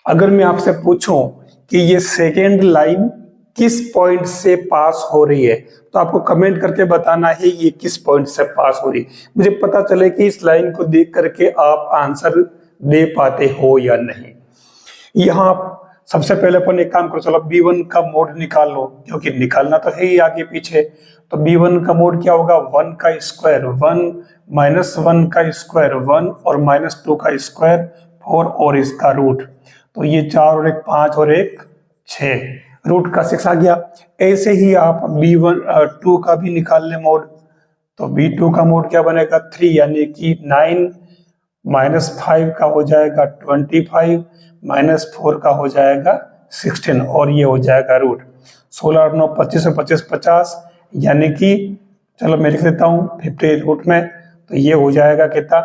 अगर मैं आपसे पूछूं कि ये सेकेंड लाइन किस पॉइंट से पास हो रही है, तो आपको कमेंट करके बताना है ये किस पॉइंट से पास हो रही है, मुझे पता चले कि इस लाइन को देख करके आप आंसर दे पाते हो या नहीं। यहाँ सबसे पहले अपन एक काम करो, चलो B1 का मोड निकाल लो, क्योंकि निकालना तो है ही आगे पीछे। तो B1 का मोड क्या होगा 1 का स्क्वायर 1 माइनस 1 का स्क्वायर 1 और माइनस 2 का स्क्वायर 4 और इसका रूट। तो ये 4 और 1 5 और 1 6, रूट का 6 आ गया। ऐसे ही आप B1 2 का भी निकाल ले मोड। तो B2 का मोड क्या बनेगा 3 यानी कि 9 माइनस 5 का हो जाएगा 25 माइनस 4 का हो जाएगा 16 और ये हो जाएगा रूट। 16 और 9 25 और 25 50 यानी कि चलो मैं लिख देता हूँ 50 रूट में। तो ये हो जाएगा कितना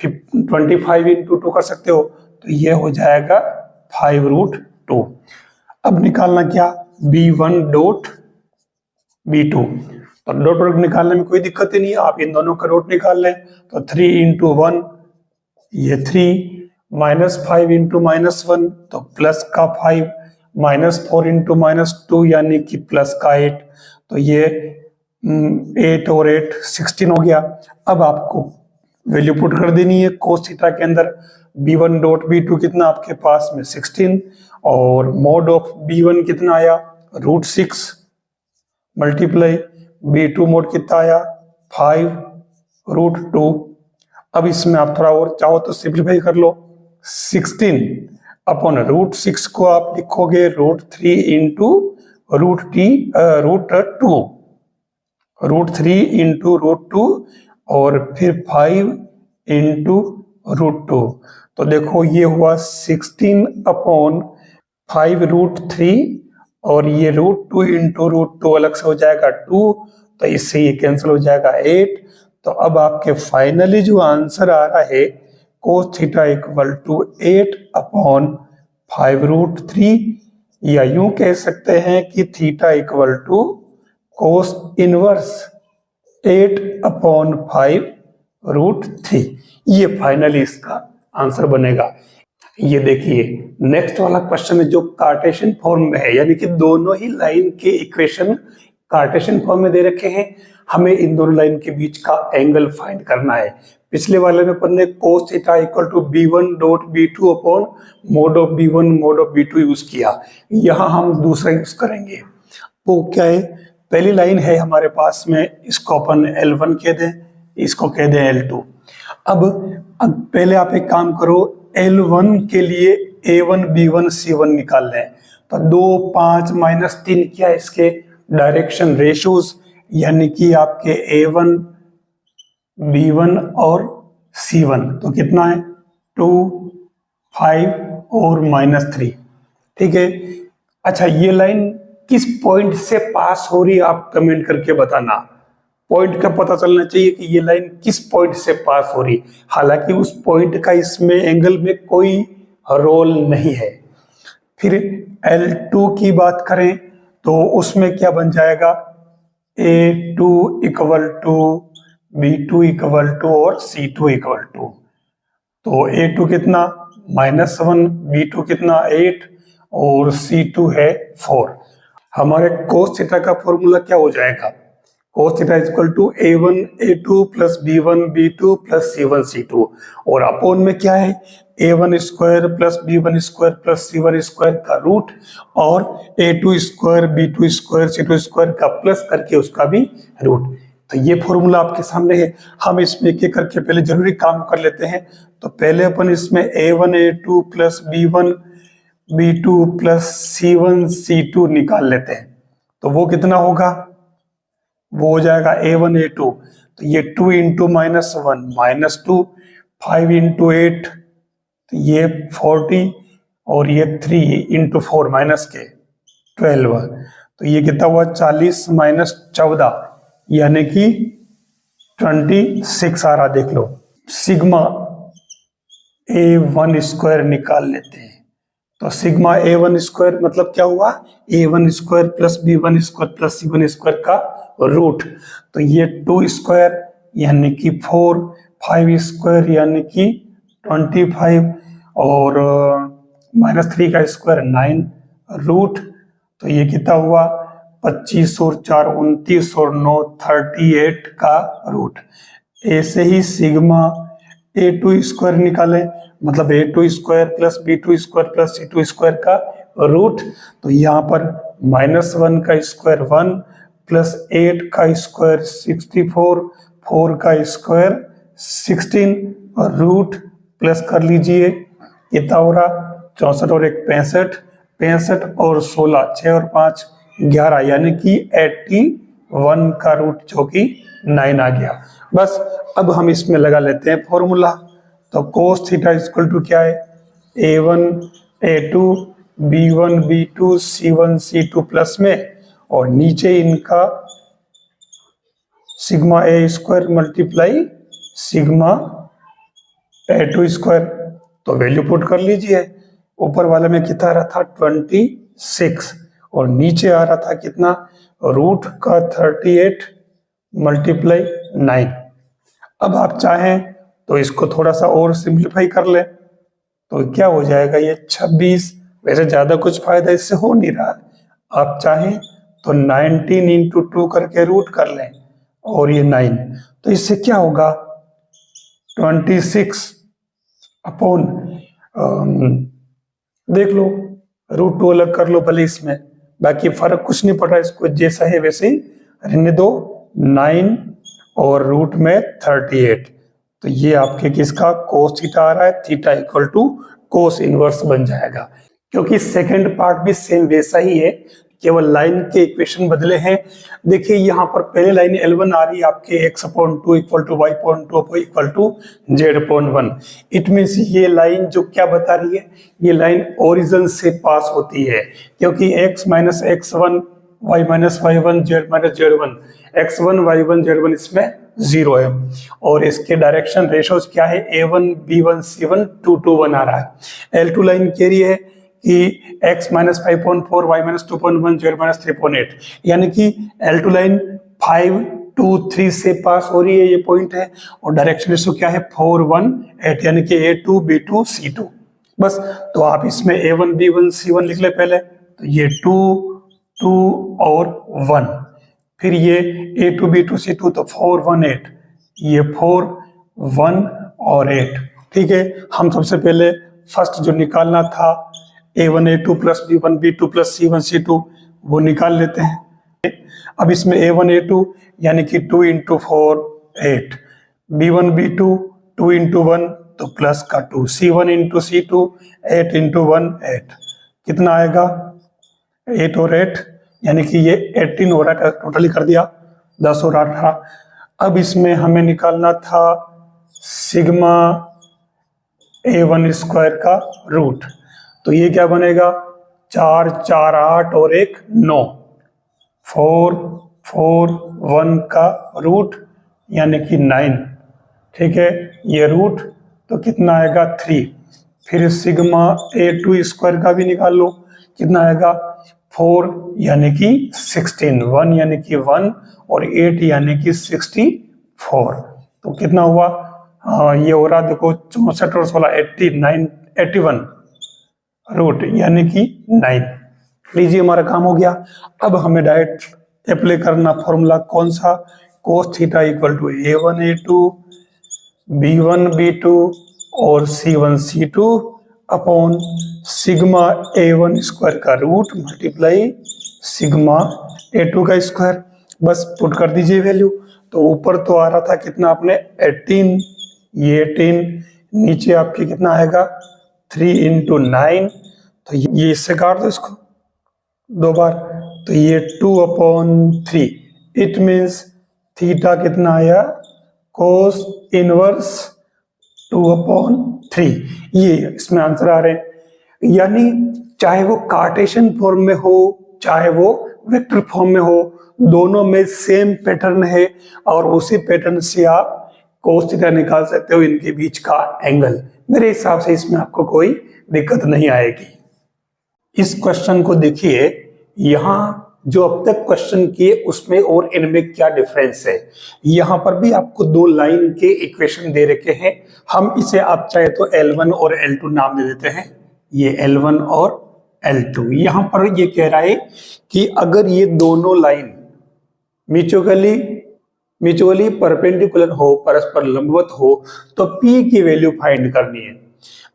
25 इंटू 2 कर सकते हो, तो ये हो जाएगा 5 रूट 2। अब निकालना क्या B1 डॉट B2। तो डॉट प्रोडक्ट निकालने में कोई दिक्कत ही नहीं है, आप इन दोनों का डॉट निकाल लें। तो 3 इंटू 1 ये 3 माइनस 5 इंटू माइनस 1 तो प्लस का 5 माइनस 4 इंटू माइनस 2 यानी कि प्लस का 8। तो ये 8 और 8 16 हो गया। अब आपको वैल्यू पुट कर देनी है कोस थीटा के अंदर। B1 डॉट B2 कितना आपके पास में 16 और मोड ऑफ B1 कितना आया रूट 6 मल्टीप्लाई B2 मोड कितना आया 5 रूट 2। अब इसमें आप थोड़ा और चाहो तो सिंप्लीफाई कर लो। 16 अपॉन रूट 6 को आप लिखोगे root 3 into root 2, root 3 into root 2 और फिर 5 इंटू रूट 2। तो देखो ये हुआ 16 अपॉन 5 रूट 3 और ये रूट 2 इंटू रूट 2 अलग से हो जाएगा 2, तो इससे ये कैंसिल हो जाएगा 8। तो अब आपके फाइनली जो आंसर आ रहा है cos theta equal to 8 upon 5√3, या यूं कह सकते हैं कि theta equal to cos inverse 8/5√3। ये फाइनली इसका आंसर बनेगा। ये देखिए नेक्स्ट वाला क्वेश्चन है जो कार्टेशियन फॉर्म में है, यानी कि दोनों ही लाइन के इक्वेशन कार्टेशियन फॉर्म में दे रखे हैं। हमें इन दोनों लाइन के बीच का एंगल फाइंड करना है। पिछले वाले में अपन ने cos theta equal to b1.b2 upon mod of b1 mod of b2 use किया। यहाँ हम दूसरा यूज करेंगे। वो क्या है, पहली लाइन है हमारे पास में, इसको अपन L1 कह दें, इसको कह दें L2। अब पहले आप एक काम करो, L1 के लिए A1 B1 C1 निकाल लें। तो 2 5 -3 क्या है इसके डायरेक्शन रेशियोज, यानी कि आपके A1 B1 और C1 तो कितना है 2 5 और -3। ठीक है। अच्छा ये लाइन किस पॉइंट से पास हो रही है आप कमेंट करके बताना। पॉइंट का पता चलना चाहिए कि ये लाइन किस पॉइंट से पास हो रही। हालांकि उस पॉइंट का इसमें एंगल में कोई रोल नहीं है। फिर L2 की बात करें तो उसमें क्या बन जाएगा, A2 equal to B2 equal to और C2 इक्वल टू। तो A2 कितना -1, B2 कितना 8 और C2 है 4। हमारे cos थीटा का फॉर्मूला क्या हो जाएगा, cos theta equal to A1 A2 plus B1 B2 plus C1 C2, और अपोन में क्या है A1 square plus B1 square plus C1 square का रूट और A2 square B2 square C2 square का प्लस करके उसका भी रूट। तो ये फॉर्मूला आपके सामने है। हम इसमें एक एक करके पहले जरूरी काम कर लेते हैं। तो पहले अपन इसमें A1 A2 plus B1 B2 plus C1 C2 निकाल लेते हैं। तो वो कितना होगा, वो हो जाएगा A1 A2, तो ये 2 इंटू -1 -2, 5 इंटू 8 तो ये 40 और ये 3 इंटू 4 -12, तो ये कितना हुआ 40 -14 यानी कि 26 आ रहा। देख लो सिग्मा A1 स्क्वायर निकाल लेते हैं। तो सिग्मा A1 स्क्वायर मतलब क्या हुआ, A1 square plus B1 square plus C1 square का रूट। तो ये 2 स्क्वायर यानी कि 4, 5 स्क्वायर यानी कि 25 और -3 का स्क्वायर 9 रूट। तो ये कितना हुआ 25 और 4 29 और 9 38 का रूट। ऐसे ही सिग्मा A2 स्क्वायर निकाले, मतलब A2 square plus B2 square plus C2 square का रूट। तो यहाँ पर -1 का स्क्वायर 1 प्लस 8 का स्क्वायर 64, 4 का स्क्वायर 16 और रूट प्लस कर लीजिए कितना हो रहा 64 और 1 65, 65 और 16 6 और 5 11 यानी कि 81 का रूट जो कि 9 आ गया। बस अब हम इसमें लगा लेते हैं फॉर्मूला। तो cos थीटा इक्वल टू क्या है A1 A2 B1 B2 C1 C2 plus में और नीचे इनका sigma A square multiply sigma A2 square. तो वैल्यू पुट कर लीजिए। ऊपर वाले में कितना आ रहा था 26 और नीचे आ रहा था कितना रूट का 38 मल्टीप्लाई 9। अब आप चाहें तो इसको थोड़ा सा और सिंप्लीफाई कर ले तो क्या हो जाएगा ये 26। वैसे ज्यादा कुछ फायदा इससे हो नहीं रहा, आप चाहें तो 19 इंटू 2 करके रूट कर लें और ये 9। तो इससे क्या होगा 26 अपॉन देख लो रूट 2 अलग कर लो भले इसमें, बाकी फर्क कुछ नहीं पड़ रहा, इसको जैसा है वैसे ही रहने दो 9 और रूट में 38। तो ये आपके किसका कोस थीटा आ रहा है, theta equal to cos inverse बन जाएगा। क्योंकि सेकंड पार्ट भी सेम वैसा ही है, केवल लाइन के इक्वेशन बदले हैं। देखिए यहाँ पर पहले लाइन L1 आ रही है आपके x/2 equal to y/2 equal to z/1। It means ये लाइन जो क्या बता रही है, ये लाइन ओरिजिन से पास होती है, क्योंकि x minus x1 y minus y1 z minus z1 x1 y1 z1 इसमें 0 है और इसके डायरेक्शन रेशोज क्या है A1 B1 C1 2 2 1 आ रहा है। L2 लाइन कह रही है कि x minus 5.4, y minus 2.1, z minus 3.8, यानी कि L2 लाइन 5, 2, 3 से पास हो रही है, ये पॉइंट है। और डायरेक्शन रेशो क्या है 4, 1, 8, यानी कि A2, B2, C2। बस, तो आप इसमें A1, B1, C1 लिख ले पहले, तो ये 2, 2 और 1, फिर ये A2, B2, C2, तो 4, 1, 8, ये 4, 1 और 8। ठीक है, हम सबसे पहले फर्स्ट जो निकालना था A1, A2 plus B1, B2 plus C1, C2, वो निकाल लेते हैं। अब इसमें A1, A2 यानी कि 2 इंटू 4, 8, B1, B2 2 इंटू 1 तो प्लस का 2, C1 इंटू C2 8 इंटू 1 8, कितना आएगा 8 और 8, यानी कि ये 18 हो रहा है, टोटली कर दिया 10 और 18। अब इसमें हमें निकालना था सिग्मा A1 स्क्वायर का रूट, तो ये क्या बनेगा 4, 4, 8 और 1 9, 4, 4, 1 का रूट यानी कि 9। ठीक है, ये रूट तो कितना आएगा 3। फिर सिग्मा A2 स्क्वायर का भी निकाल लो, कितना आएगा 4 यानी कि 16, 1 यानी कि 1 और 8 यानी कि 64, तो कितना हुआ, ये हो रहा देखो 64 और 16 89, 81 रूट यानी कि 9। लीजिए हमारा काम हो गया। अब हमें डायरेक्ट अप्लाई करना फॉर्मूला कौन सा, cos theta equal to A1 A2 B1 B2 और C1 C2 upon sigma A1 square का रूट मल्टीप्लाई सिग्मा A2 का स्क्वायर। बस पुट कर दीजिए वैल्यू, तो ऊपर तो आ रहा था कितना अपने 18, ये 18, नीचे आपके कितना आएगा 3 इंटू 9, तो ये इससे काट दो इसको 2 बार, तो ये 2/3। इट मीन्स थीटा कितना आया कोस इनवर्स 2/3, ये इसमें आंसर आ रहे हैं। यानी चाहे वो कार्टेशियन फॉर्म में हो चाहे वो वेक्टर फॉर्म में हो, दोनों में सेम पैटर्न है और उसी पैटर्न से आप कोस थीटा निकाल सकते हो, इनके बीच का एंगल। मेरे हिसाब से इसमें आपको कोई दिक्कत नहीं आएगी। इस क्वेश्चन को देखिए, यहां जो अब तक क्वेश्चन किए उसमें और इनमें क्या डिफरेंस है। यहां पर भी आपको 2 लाइन के इक्वेशन दे रखे हैं, हम इसे आप चाहे तो L1 और L2 नाम दे देते हैं, ये L1 और L2। यहां पर ये कह रहा है कि अगर ये दोनों लाइन म्यूचुअली परपेंडिकुलर हो, परस्पर लंबवत हो, तो P की वैल्यू फाइंड करनी है।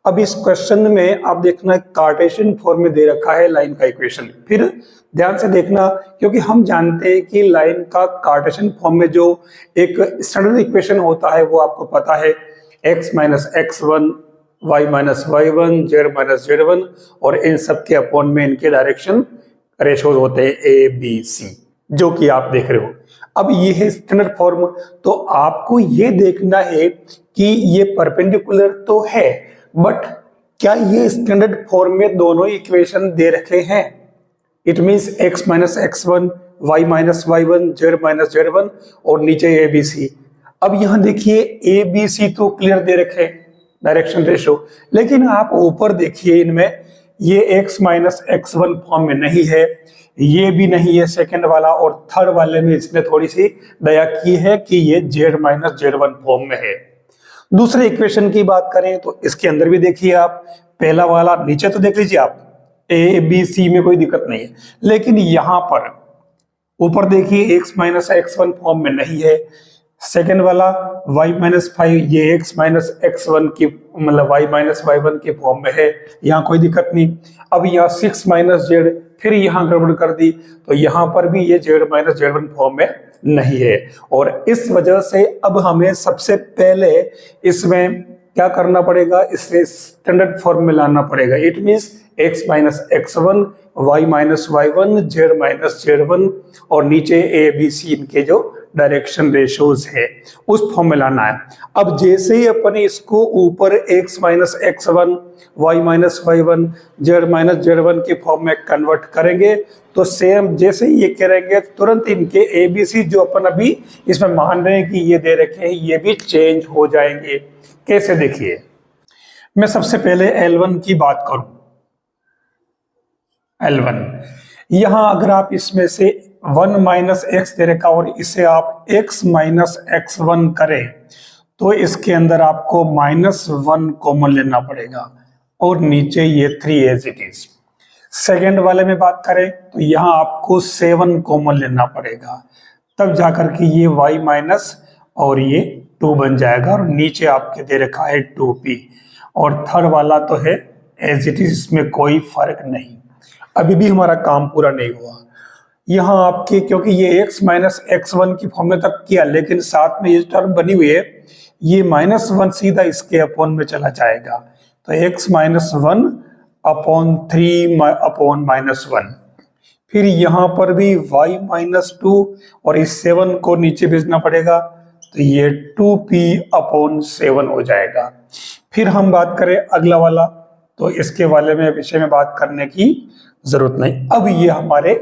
अब इस क्वेश्चन में आप देखना कार्टेशियन फॉर्म में दे रखा है लाइन का इक्वेशन, फिर ध्यान से देखना क्योंकि हम जानते हैं कि लाइन का कार्टेशियन फॉर्म में जो एक स्टैंडर्ड इक्वेशन होता है वो आपको पता है, x minus x1, y minus y1, z minus z1, और इन सब के अपॉन में इनके डायरेक्शन रेशोज होते हैं a b c, जो कि आप देख रहे हो। अब ये है स्टैंडर्ड फॉर्म, तो आपको ये देखना है कि ये परपेंडिकुलर तो है, बट क्या ये स्टैंडर्ड फॉर्म में दोनों इक्वेशन दे रखे हैं। It means x minus x1, y minus y1, z minus z1 और नीचे a b c। अब यहां देखिए a b c तो क्लियर दे रखे डायरेक्शन रेशो, लेकिन आप ऊपर देखिए इनमें ये x माइनस x1 फॉर्म में नहीं है, ये भी नहीं है सेकंड वाला, और थर्ड वाले में इसने थोड़ी सी दया की है कि ये z माइनस z1 फॉर्म में है। दूसरे इक्वेशन की बात करें तो इसके अंदर भी देखिए आप, पहला वाला नीचे तो देख लीजिए आप ए बी सी में कोई दिक्कत नहीं है, लेकिन यहां पर ऊपर देखिए x माइनस x1 फॉर्म में नहीं है, सेकेंड वाला y माइनस 5 ये x माइनस x1 की मतलब y माइनस y1 के फॉर्म में है, यहाँ कोई दिक्कत नहीं। अब यहाँ 6 माइनस z, फिर यहाँ गड़बड़ कर दी, तो यहाँ पर भी ये z माइनस z1 फॉर्म में नहीं है, और इस वजह से अब हमें सबसे पहले इसमें क्या करना पड़ेगा, इसे स्टैंडर्ड फॉर्म में लाना पड़ेगा। It means x minus x1, y minus y1, z minus z1 और नीचे a b c इनके जो डायरेक्शन रेशोज है उस फॉर्म में लाना है। अब जैसे ही अपन इसको ऊपर x minus x1, y minus y1, z minus z1 के फॉर्म में कन्वर्ट करेंगे तो सेम जैसे ही ये करेंगे तुरंत इनके a b c जो अपन अभी इसमें मान रहे हैं कि ये दे रखे हैं ये भी चेंज हो जाएंगे। कैसे देखिए, मैं सबसे पहले L1 की बात करूं L1। यहां अगर आप इसमें से 1 माइनस एक्स दे रखा और इसे आप x माइनस x1 करें तो इसके अंदर आपको -1 कॉमन लेना पड़ेगा और नीचे ये 3 एज इट इज। सेकेंड वाले में बात करें तो यहां आपको 7 कॉमन लेना पड़ेगा, तब जाकर के ये y माइनस और ये 2 बन जाएगा और नीचे आपके दे रखा है 2p। और थर्ड वाला तो है एज इट इज, इसमें कोई फर्क नहीं। अभी भी हमारा काम पूरा नहीं हुआ। यहाँ आपके क्योंकि ये x माइनस x1 की फॉर्म में तक किया, लेकिन साथ में ये टर्म बनी हुई है, ये -1 सीधा इसके अपॉन में चला जाएगा, तो x माइनस 1 अपॉन 3 अपॉन -1। फिर यहाँ पर भी y माइनस 2 और इस 7 को नीचे भेजना पड़ेगा, तो ये 2p अपॉन 7 हो जाएगा। फिर हम बात करें अगला वाला, तो इसके वाले में विषय में बात करने की जरूरत नहीं। अब ये हमारे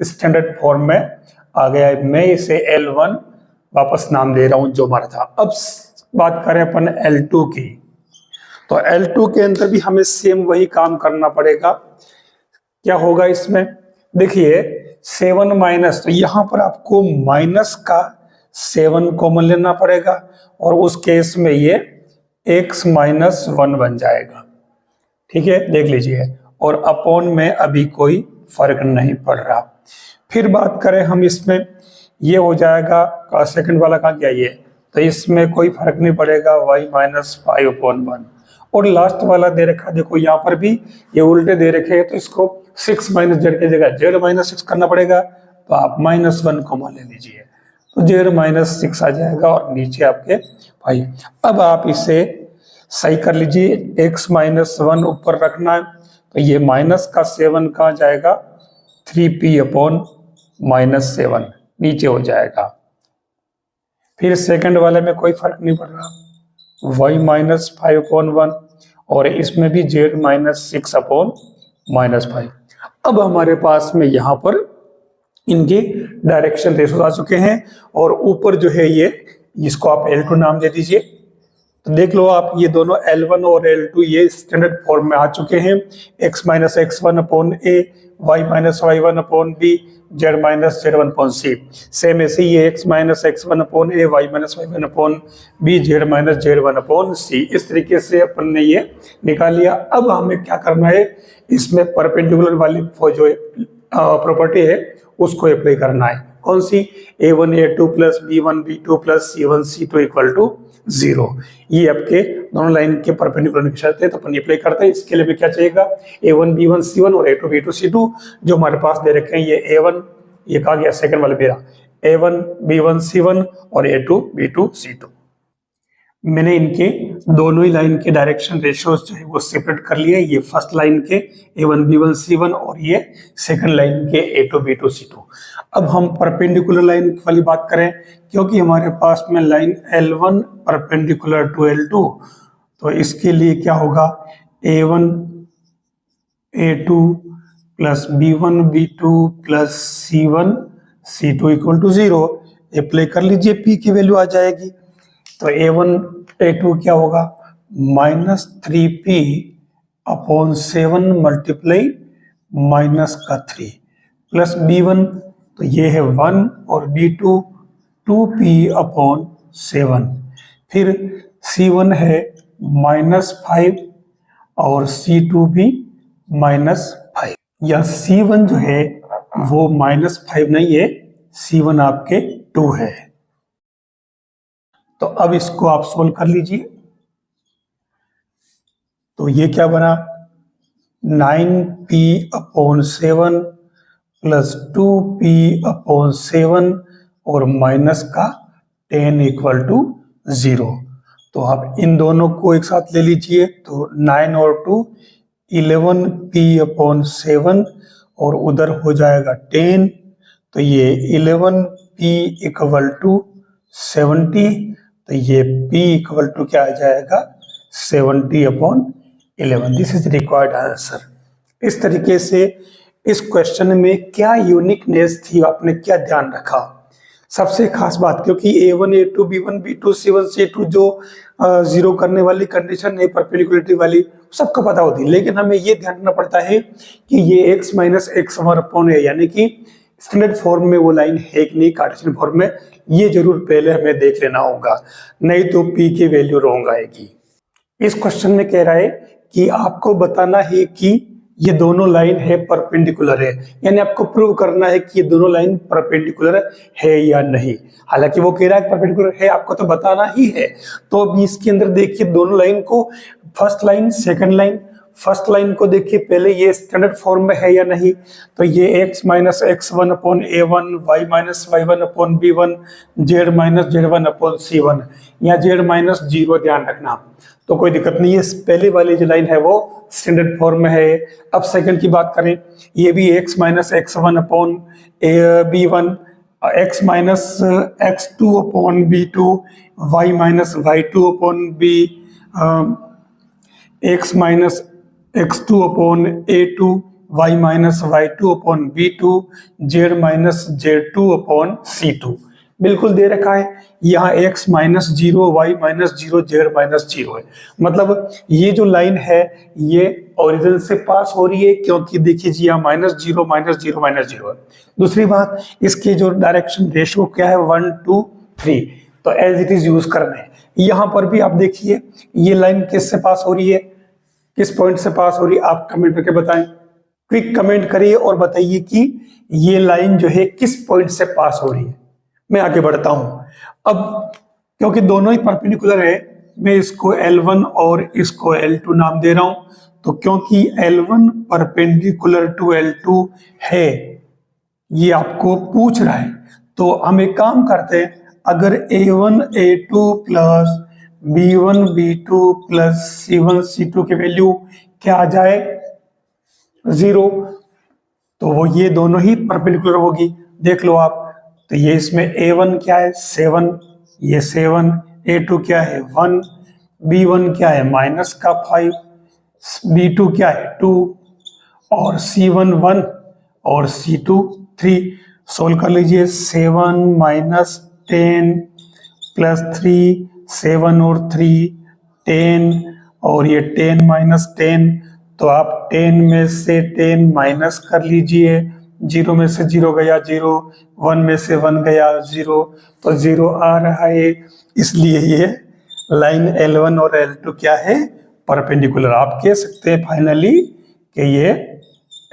स्टैंडर्ड फॉर्म में आ गया है। मैं इसे L1 वापस नाम दे रहा हूं जो हमारा था। अब बात करें अपन L2 की, तो L2 के अंदर भी हमें सेम वही काम करना पड़ेगा। क्या होगा इसमें, देखिए 7 माइनस, तो यहां पर आपको माइनस का 7 कॉमन लेना पड़ेगा और उस केस में ये x माइनस 1 बन जाएगा। ठीक है, देख लीजिए, और अपॉन में अभी कोई फर्क नहीं पड़ रहा। फिर बात करें हम इसमें, ये हो जाएगा सेकंड वाला कहाँ गया ये, तो इसमें कोई फर्क नहीं पड़ेगा, y माइनस 5 अपॉन 1। और लास्ट वाला दे रखा, देखो यहाँ पर भी ये उल्टे दे रखे हैं, तो इसको 6 माइनस जेड की जगह जेड माइनस 6 करना पड़ेगा, तो आप -1 कॉमन ले लीजिए, तो जेड माइनस 6 आ जाएगा और नीचे आपके भाई। अब आप इसे सही कर लीजिए, x माइनस 1 ऊपर रखना है, तो ये माइनस का 7 कहाँ जाएगा, 3p अपॉन -7 नीचे हो जाएगा। फिर सेकंड वाले में कोई फर्क नहीं पड़ रहा, y माइनस 5 अपॉन 1 और इसमें भी z माइनस 6 अपॉन -5। अब हमारे पास में यहाँ पर इनके डायरेक्शन रेशोस आ चुके हैं और ऊपर जो है ये, इसको आप L2 नाम दे दीजिए। तो देख लो आप, ये दोनों L1 और L2 ये स्टैंडर्ड फॉर्म में आ चुके हैं, x minus x1 upon a, y minus y1 upon b, z minus z1 upon c। Same ऐसे ही x minus x1 upon a, y minus y1 upon b, z minus z1 upon c। इस तरीके से अपन ने ये निकाल लिया। अब हमें क्या करना है, इसमें परपेंडिकुलर वाली जो प्रॉपर्टी है उसको अप्लाई करना है। कौन सी, a1 a2 plus b1 b2 plus c1 c2 equal to 0। ये आपके दोनों लाइन के परपेंडिकुलर की शर्त है, तो अपन अप्लाई करते हैं। इसके लिए भी क्या चाहिएगा, a1 b1 c1 और a2 b2 c2 जो हमारे पास दे रखे हैं। ये a1, ये कहा गया सेकंड वाले मेरा, a1 b1 c1 और a2 b2 c2। मैंने इनके दोनों ही लाइन के डायरेक्शन रेशियोज जो है वो सेपरेट कर लिए। ये फर्स्ट लाइन के a1 b1 c1 और ये सेकंड लाइन के a2 b2 c2। अब हम परपेंडिकुलर लाइन वाली बात करें, क्योंकि हमारे पास में line L1 perpendicular to L2, तो इसके लिए क्या होगा, a1 a2 plus b1 b2 plus c1 c2 equal to 0। Apply कर लीजिए, p की वैल्यू आ जाएगी, तो a1 a2 क्या होगा, -3p अपॉन 7 मल्टीप्लाई माइनस का 3 प्लस b1, तो ये है 1 और b2 2p अपॉन 7। फिर c1 है -5 और c2 भी -5। या c1 जो है वो -5 नहीं है, c1 आपके 2 है। तो अब इसको आप सोल्व कर लीजिए, तो ये क्या बना, 9p upon 7 plus 2p upon 7 और माइनस का 10 इक्वल टू 0। तो आप इन दोनों को एक साथ ले लीजिए, तो 9 और 2 11p अपॉन 7 और उधर हो जाएगा 10, तो ये 11p इक्वल टू 70, तो ये p इक्वल टू क्या आ जाएगा, 70 upon 11। This is required answer. इस तरीके से इस क्वेश्चन में क्या यूनिकनेस थी, आपने क्या ध्यान रखा, सबसे खास बात, क्योंकि a1 a2 b1 b2 c1 c2 जो 0 करने वाली कंडीशन है परपेंडिकुलरिटी वाली, सबको पता होती है, लेकिन हमें ये ध्यान रखना पड़ता है कि ये x minus x one upon A, यानी कि स्टैंडर्ड फॉर्म में वो लाइन है कि नहीं कार्टेशियन फॉर्म में, ये जरूर पहले हमें देख लेना होगा, नहीं तो p की वैल्यू रॉन्ग आएगी। इस क्वेश्चन में कह रहा है कि आपको बताना है कि ये दोनों लाइन है परपेंडिकुलर है, यानी आपको प्रूव करना है कि ये दोनों लाइन परपेंडिकुलर है या नहीं। हालांकि वो कह रहा है परपेंडिकुलर है, आपको तो बताना ही है। तो अभी इसके अंदर देखिए दोनों लाइन को, first line second line, first line को देखिए पहले ये स्टैंडर्ड फॉर्म में है या नहीं, तो ये x minus x one upon A one, y minus y one upon B one, z minus z one upon C one, या जेड माइनस जीरो, ध्यान रखना, तो कोई दिक्कत नहीं है। पहले वाली जो लाइन है वो स्टैंडर्ड फॉर्म में है। अब सेकंड की बात करें, ये भी x minus x one upon B one, x minus X two upon B two, Y minus Y two upon B, x minus X two upon A two, Y minus Y two upon B two, Z minus Z two upon C two, बिल्कुल दे रखा है। यहाँ x minus zero, Y minus zero, Z minus zero है। मतलब ये जो line है ये ओरिजिन से पास हो रही है, क्योंकि देखिए जी यहाँ minus zero minus zero minus zero है। दूसरी बात, इसकी जो डायरेक्शन रेशियो क्या है 1 2 3, तो एज इट इज यूज करना है। यहाँ पर भी आप देखिए ये लाइन किससे पास हो रही है, किस पॉइंट से पास हो रही है, आप कमेंट करके बताएं। क्विक कमेंट करिए और बताइए कि ये लाइन जो है किस पॉइंट से पास हो रही है। मैं आगे बढ़ता हूं। अब क्योंकि दोनों ही परपेंडिकुलर है, मैं इसको L1 और इसको L2 नाम दे रहा हूं। तो क्योंकि L1 परपेंडिकुलर टू L2 है, ये आपको पूछ रहा है, तो हम एक काम करते हैं, अगर A1 A2 plus B1 B2 plus C1 C2 की वैल्यू क्या आ जाए 0, तो वो ये दोनों ही परपेंडिकुलर होगी। देख लो आप, तो ये इसमें A1 क्या है 7, ये 7, A2 क्या है 1, B1 क्या है माइनस का 5, B2 क्या है 2, और C1 1 और C2 3। सोल्व कर लीजिए, 7 माइनस 10 प्लस 3, 7 और 3 10, और ये 10 माइनस 10, तो आप 10 में से 10 माइनस कर लीजिए, 0 में से 0 गया 0, 1 में से 1 गया 0, तो 0 आ रहा है। इसलिए ये लाइन L1 और L2 क्या है परपेंडिकुलर। आप कह सकते हैं फाइनली कि ये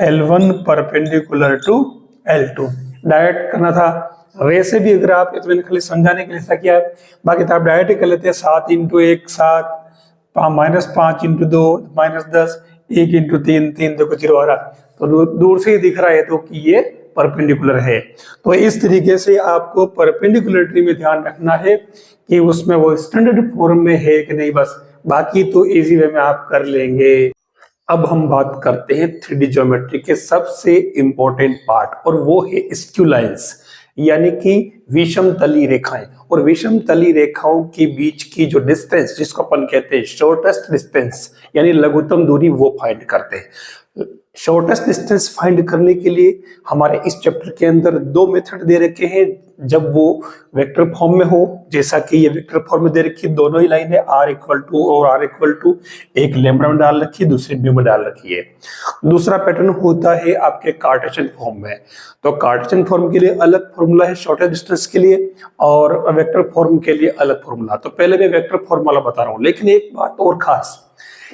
L1 perpendicular to L2। Direct करना था, वैसे भी अगर आप, तो मैंने खाली समझाने के लिए ऐसा किया, बाकी तो आप डायरेक्ट ही कर लेते हैं। 7 into 1 7, minus 5 into 2 minus 10, 1 into 3 3, देखो 0 आ रहा, तो दूर से ही दिख रहा है तो कि ये परपेंडिकुलर है। तो इस तरीके से आपको परपेंडिकुलरिटी में ध्यान रखना है कि उसमें वो स्टैंडर्ड फॉर्म में है कि नहीं, बस बाकी तो इजी वे में आप कर लेंगे। अब हम बात करते हैं 3D ज्योमेट्री के सबसे इंपॉर्टेंट पार्ट, और वो है स्क्यू लाइंस, यानी कि विषम तली रेखाएं। और विषम तली रेखाओं के बीच की जो डिस्टेंस, जिसको अपन कहते हैं शॉर्टेस्ट डिस्टेंस, यानी लघुत्तम दूरी, वो फाइंड करते हैं। शॉर्टेस्ट डिस्टेंस फाइंड करने के लिए हमारे इस चैप्टर के अंदर 2 मेथड दे रखे हैं, जब वो वेक्टर फॉर्म में हो, जैसा कि ये वेक्टर फॉर्म में दे रखी है, दोनों ही लाइन है r इक्वल टू और r इक्वल टू, एक लैम्बडा में डाल रखी है, दूसरी म्यू में डाल रखी है। दूसरा पैटर्न होता है आपके कार्टेशियन फॉर्म में। तो कार्टेशियन फॉर्म के लिए अलग फॉर्मूला है शॉर्टेस्ट डिस्टेंस के लिए, और वेक्टर फॉर्म के लिए अलग फॉर्मूला। तो पहले मैं वेक्टर फॉर्मूला बता रहा हूँ, लेकिन एक बात और खास,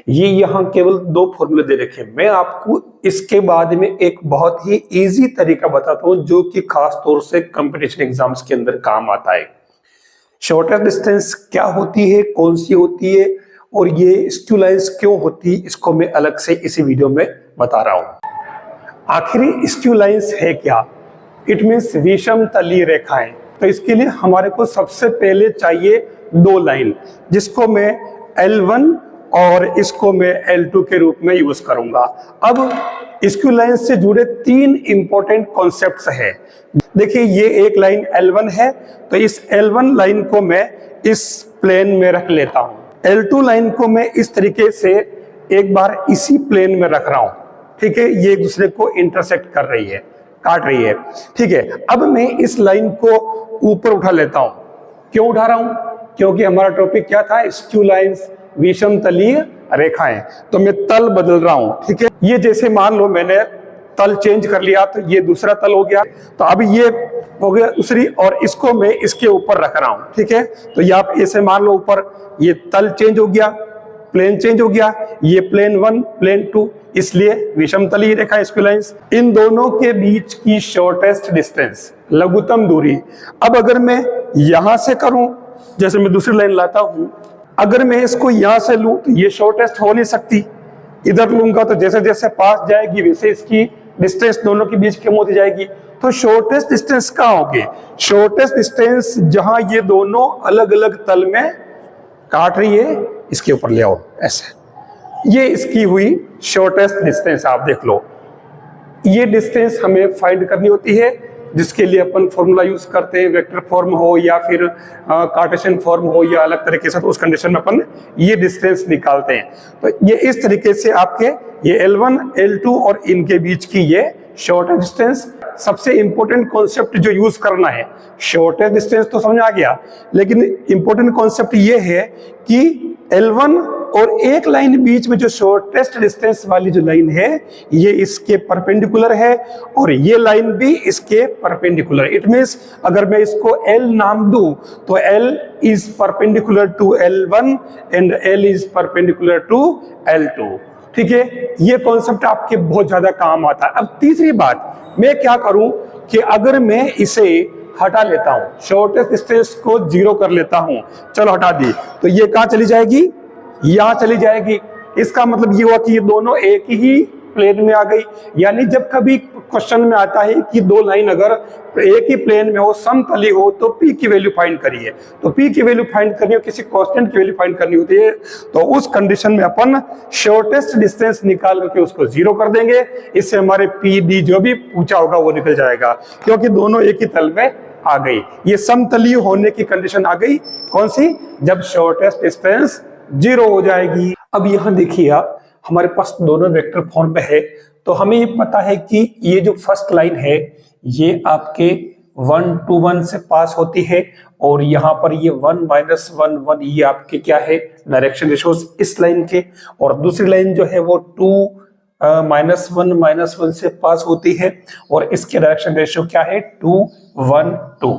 ये यहाँ केवल 2 फॉर्मूले दे रखे हैं। मैं आपको इसके बाद में एक बहुत ही इजी तरीका बताता हूँ, जो कि खास तौर से कंपटीशन एग्जाम्स के अंदर काम आता है। शॉर्टेस्ट डिस्टेंस क्या होती है, कौन सी होती है, और ये स्क्यू लाइंस क्यों होती है, इसको मैं अलग से इसी वीडियो में बता रहा हूँ। आखिरी स्क्यू लाइंस है क्या? इट मीन्स विषम तलीय रेखाएं। तो इसके लिए हमारे को सबसे पहले चाहिए 2 लाइन, जिसको मैं L1 और इसको मैं L2 के रूप में यूज करूंगा। अब स्क्यू लाइन से जुड़े 3 इंपॉर्टेंट कॉन्सेप्ट्स हैं। देखिए ये एक लाइन L1 है, तो इस L1 लाइन को मैं इस प्लेन में रख लेता हूं। L2 लाइन को मैं इस तरीके से एक बार इसी प्लेन में रख रहा हूं, ठीक है। ये एक दूसरे को इंटरसेक्ट कर रही है, काट रही है, ठीक है। अब मैं इस लाइन को ऊपर उठा लेता हूं। क्यों उठा रहा हूं? क्योंकि हमारा टॉपिक क्या था, स्क्यू लाइंस, विषम तलीय रेखाएं, तो मैं तल बदल रहा हूं, ठीक है। ये जैसे मान लो मैंने तल चेंज कर लिया, तो ये दूसरा तल हो गया, तो अब ये हो गया दूसरी, और इसको मैं इसके ऊपर रख रहा हूं, ठीक है। तो ये आप ऐसे मान लो ऊपर, ये तल चेंज हो गया, प्लेन चेंज हो गया, ये प्लेन 1 प्लेन 2, इसलिए विषमतलीय रेखा स्क्वायलाइंस। इन दोनों के बीच की शॉर्टेस्ट डिस्टेंस, लघुत्तम दूरी। अब अगर मैं यहां से करूं, जैसे मैं दूसरी लाइन लाता हूं, अगर मैं इसको यहां से लूं तो ये शॉर्टेस्ट हो नहीं सकती, इधर लूंगा तो जैसे जैसे पास जाएगी वैसे इसकी डिस्टेंस दोनों के बीच कम होती जाएगी। तो शॉर्टेस्ट डिस्टेंस कहां होगी? शॉर्टेस्ट डिस्टेंस जहां ये दोनों अलग अलग तल में काट रही है, इसके ऊपर ले आओ ऐसे, ये इसकी हुई शॉर्टेस्ट डिस्टेंस। आप देख लो, ये डिस्टेंस हमें फाइंड करनी होती है, जिसके लिए अपन फॉर्मूला यूज करते हैं, वेक्टर फॉर्म हो या फिर कार्टेशियन फॉर्म हो या अलग तरीके से, तो उस कंडीशन में अपन ये डिस्टेंस निकालते हैं। तो ये इस तरीके से आपके ये L1 L2 और इनके बीच की ये शॉर्टेस्ट डिस्टेंस। सबसे इंपॉर्टेंट कॉन्सेप्ट जो यूज करना है, शॉर्टेस्ट डिस्टेंस तो समझ आ गया, लेकिन इंपॉर्टेंट कॉन्सेप्ट ये है कि L1 और एक लाइन बीच में जो शॉर्टेस्ट डिस्टेंस वाली जो लाइन है, ये इसके परपेंडिकुलर है और ये लाइन भी इसके परपेंडिकुलर। इट मींस अगर मैं इसको L नाम दूं तो L is perpendicular to L1 and L is perpendicular to L2, ठीक है। ये कॉन्सेप्ट आपके बहुत ज्यादा काम आता है। अब तीसरी बात, मैं क्या करूं कि अगर मैं इसे हटा लेता हूं, शॉर्टेस्ट डिस्टेंस को 0 कर लेता हूं, चलो हटा दी, तो ये कहां चली जाएगी? यहां चली जाएगी। इसका मतलब ये हुआ कि ये दोनों एक ही प्लेन में आ गई। यानी जब कभी क्वेश्चन में आता है कि दो लाइन अगर एक ही प्लेन में हो, समतली हो, तो P की वैल्यू फाइंड करिए। तो P की वैल्यू फाइंड करनी हो, किसी कांस्टेंट की वैल्यू फाइंड करनी होती है, तो उस कंडीशन में अपन शॉर्टेस्ट डिस्टेंस निकाल करके उसको 0 कर देंगे। इससे हमारे PD जो भी पूछा होगा वो निकल जाएगा, क्योंकि दोनों एक ही तल में आ गई। ये समतलीय होने की कंडीशन आ गई, कौन सी? जब शॉर्टेस्ट डिस्टेंस 0 हो जाएगी। अब यहां देखिए आप, हमारे पास दोनों वेक्टर फॉर्म में है, तो हमें ये पता है कि ये जो फर्स्ट लाइन है ये आपके 1 to 1 से पास होती है, और यहाँ पर ये 1 - 1 1 ये आपके क्या है? डायरेक्शन रेशियोज इस लाइन के। और दूसरी लाइन जो है वो 2 -1 - 1 से पास होती है, और इसके डायरेक्शन रेशियो क्या है? 2 1 2,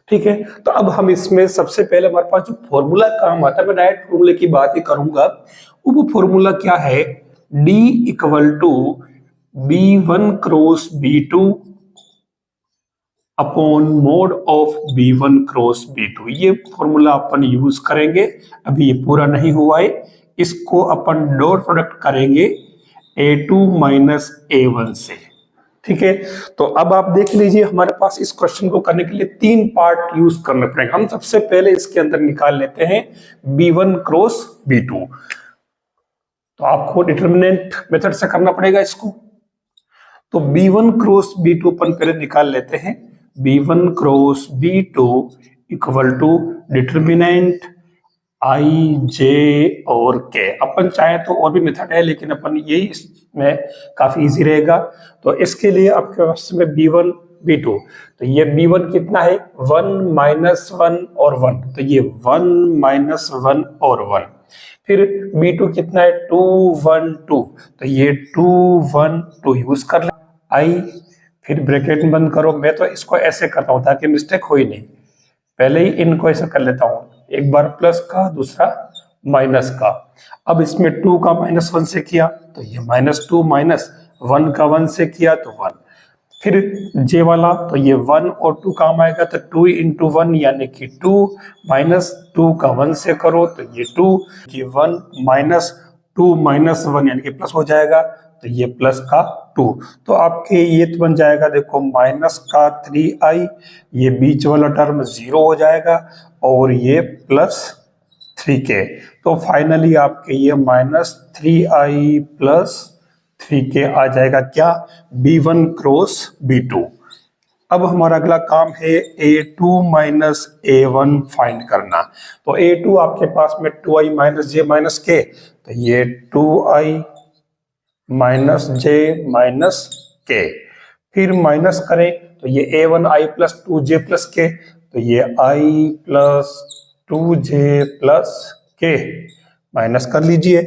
ठीक है। तो अब हम इसमें सबसे पहले हमारे पास जो फॉर्मूला काम आता है, मैं डायरेक्ट फॉर्मूले की बात ही करूंगा। वो फॉर्मूला क्या है? D = B1 cross B2 upon mod of B1 cross B2। ये फॉर्मूला अपन यूज करेंगे। अभी ये पूरा नहीं हुआ है, इसको अपन डॉट प्रोडक्ट करेंगे A2 - A1 से, ठीक है। तो अब आप देख लीजिए, हमारे पास इस क्वेश्चन को करने के लिए 3 पार्ट यूज करने पड़ेंगे। हम सबसे पहले इसके अंदर निकाल लेते हैं B1 क्रॉस B2। तो आपको डिटरमिनेंट मेथड से करना पड़ेगा इसको। तो B1 क्रॉस B2 अपन पहले निकाल लेते हैं। B1 cross B2 equal to determinant I, J और K। अपन चाहे तो और भी मेथड है, लेकिन अपन यही इसमें काफी इजी रहेगा। तो इसके लिए आपके पास में B1 B2, तो ये B1 कितना है? 1 - 1 और 1, तो ये 1 - 1 और 1। फिर B2 कितना है? 2 1 2, तो ये 2 1 2 यूज कर ले। I फिर ब्रैकेट बंद करो। मैं तो इसको ऐसे करता हूं ताकि मिस्टेक हो ही नहीं, पहले ही इनको ऐसे कर लेता हूं, एक बार प्लस का, दूसरा माइनस का। अब इसमें 2 का -1 से किया तो ये -2, -1 का 1 से किया तो 1। फिर J वाला, तो ये 1 और 2 काम आएगा, तो 2 × 1 यानी कि 2, -2 का 1 से करो तो ये 2, ये 1 -2 -1 यानी कि प्लस हो जाएगा, तो ये प्लस का 2। तो आपके ये तो बन जाएगा, देखो माइनस का 3i, ये बीच वाला टर्म 0 हो जाएगा, और ये +3k। तो फाइनली आपके ये -3i + 3k आ जाएगा क्या? B1 cross B2। अब हमारा अगला काम है A2 - A1 फाइंड करना। तो A2 आपके पास में 2i - j - k, तो ये 2i - j - k। फिर माइनस करें तो ये A1i + 2j + k, तो ये i + 2j + k माइनस कर लीजिए।